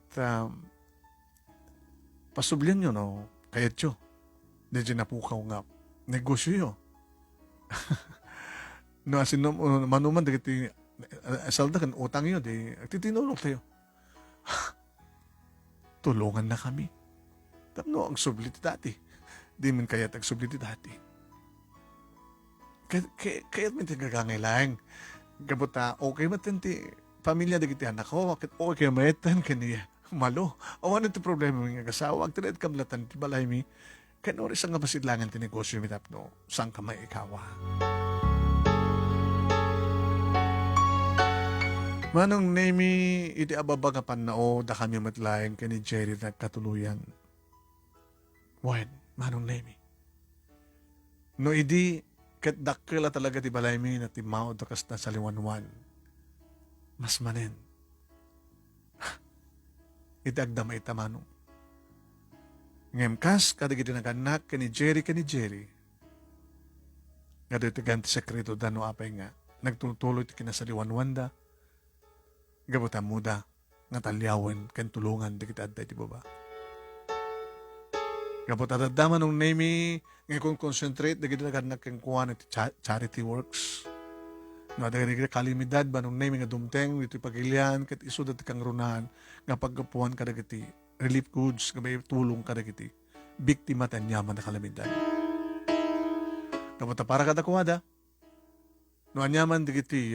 pasublian nyo, no? Kayat nyo. Di napukaw nga. Negosyo yun. No, asin manuman, di salda kan utang yun, di titinulong tayo. Tulungan na kami. Tapno, ang sublit dati. Di man kaya't ang sublit dati. Kaya't man tingagangailang. Gabuta, okay matanti. Pamilya da kiti anak ko, okay kayo maetan kaniya. Malo. Awan ito problema ng asawa. Ang tinayad kamlatan, ti balay mi. Kanori sa nga pasidlangan ti negosyo mi tapno. Saan ka may ikawa? Manong nemi, iti ababa nga panao, da kami matlayang kani Jerry na katuluyan. Wen, manong nemi. No idi, kat dakila talaga ti balay mi na ti mao da kas na sa liwanwan. Mas manen. Itagdama itamanong. Ngemkas, kadagiti naganak kani Jerry. Nga dito ganti sekreto dano apay nga. Nagtutuloy ti kinasaliwanwan da. Gabuta muda. Nga talyawan kan tulungan di kita aday ti baba. Gabuta dadama nung nemi nga kung concentrate dagiti naganak kang kuwan iti charity works. No, dagiti kalimidad ba nung nemi nga dumteng iti pagilian ket isu dati kang runahan nga paggapuan kadagiti relief goods nga may tulong kadagiti biktima tan yaman na kalamidad. Gabuta para kadakwada. No anyaman digiti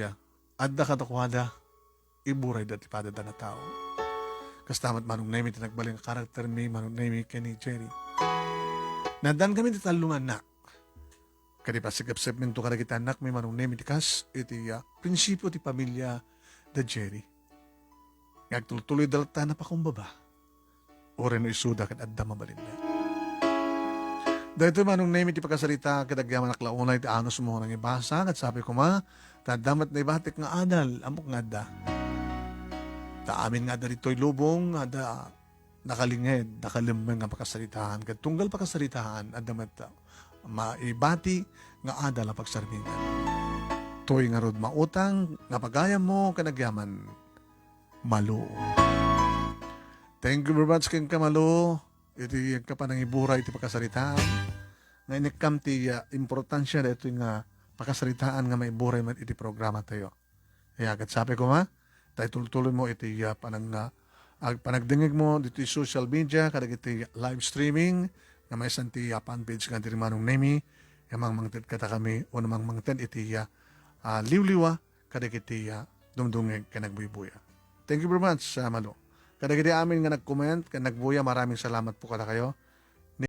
adda kadakwada iburay dati padada na tao. Kastamat manong nemi tinagbaling karakter mi manong nemi kani Jerry. Nadan kami titalungan na. Kadi pa sigap-sip minto kadagiti anak may manong nemi tikas iti prinsipyo ti pamilya da Jerry. Ngagtuloy dalta na pa kumbaba. Ore no isuda kat adda mabalin na. Dahito manong nemi ti pagkasalita kadagyaman aklaunay ti anos mo nang ibasa at sabi ko tadamat na ibatik nga adal amok nga adda. Ta amin nga da rito'y lubong ada nakalinged nakalimeng nga pagkasalitahan kat tunggal pagkasalitahan adda mata maibati nga adal ang pagsarbingan. Toy nga rod mautang nga pagayam mo kanagyaman malo. Thank you very much ken kamalo. Iti ka pa nang iburay iti pagkasaritaan. Nga inikam ti importansya na ito nga pagkasaritaan nga may buray man iti programa tayo. Kaya agad sabi ko tayo tuloy mo iti panagdingig mo dito iti social media, kadag iti live streaming, nga may isang ti fanpage nga diri manong nemi, yamang mangted kata kami, o namang mangted iti liwliwa, kadag iti dumdungig ka nagbubuya. Thank you very much, Malo. Kadag iti amin nga nag-comment, ka nagbuya, maraming salamat po kada kayo.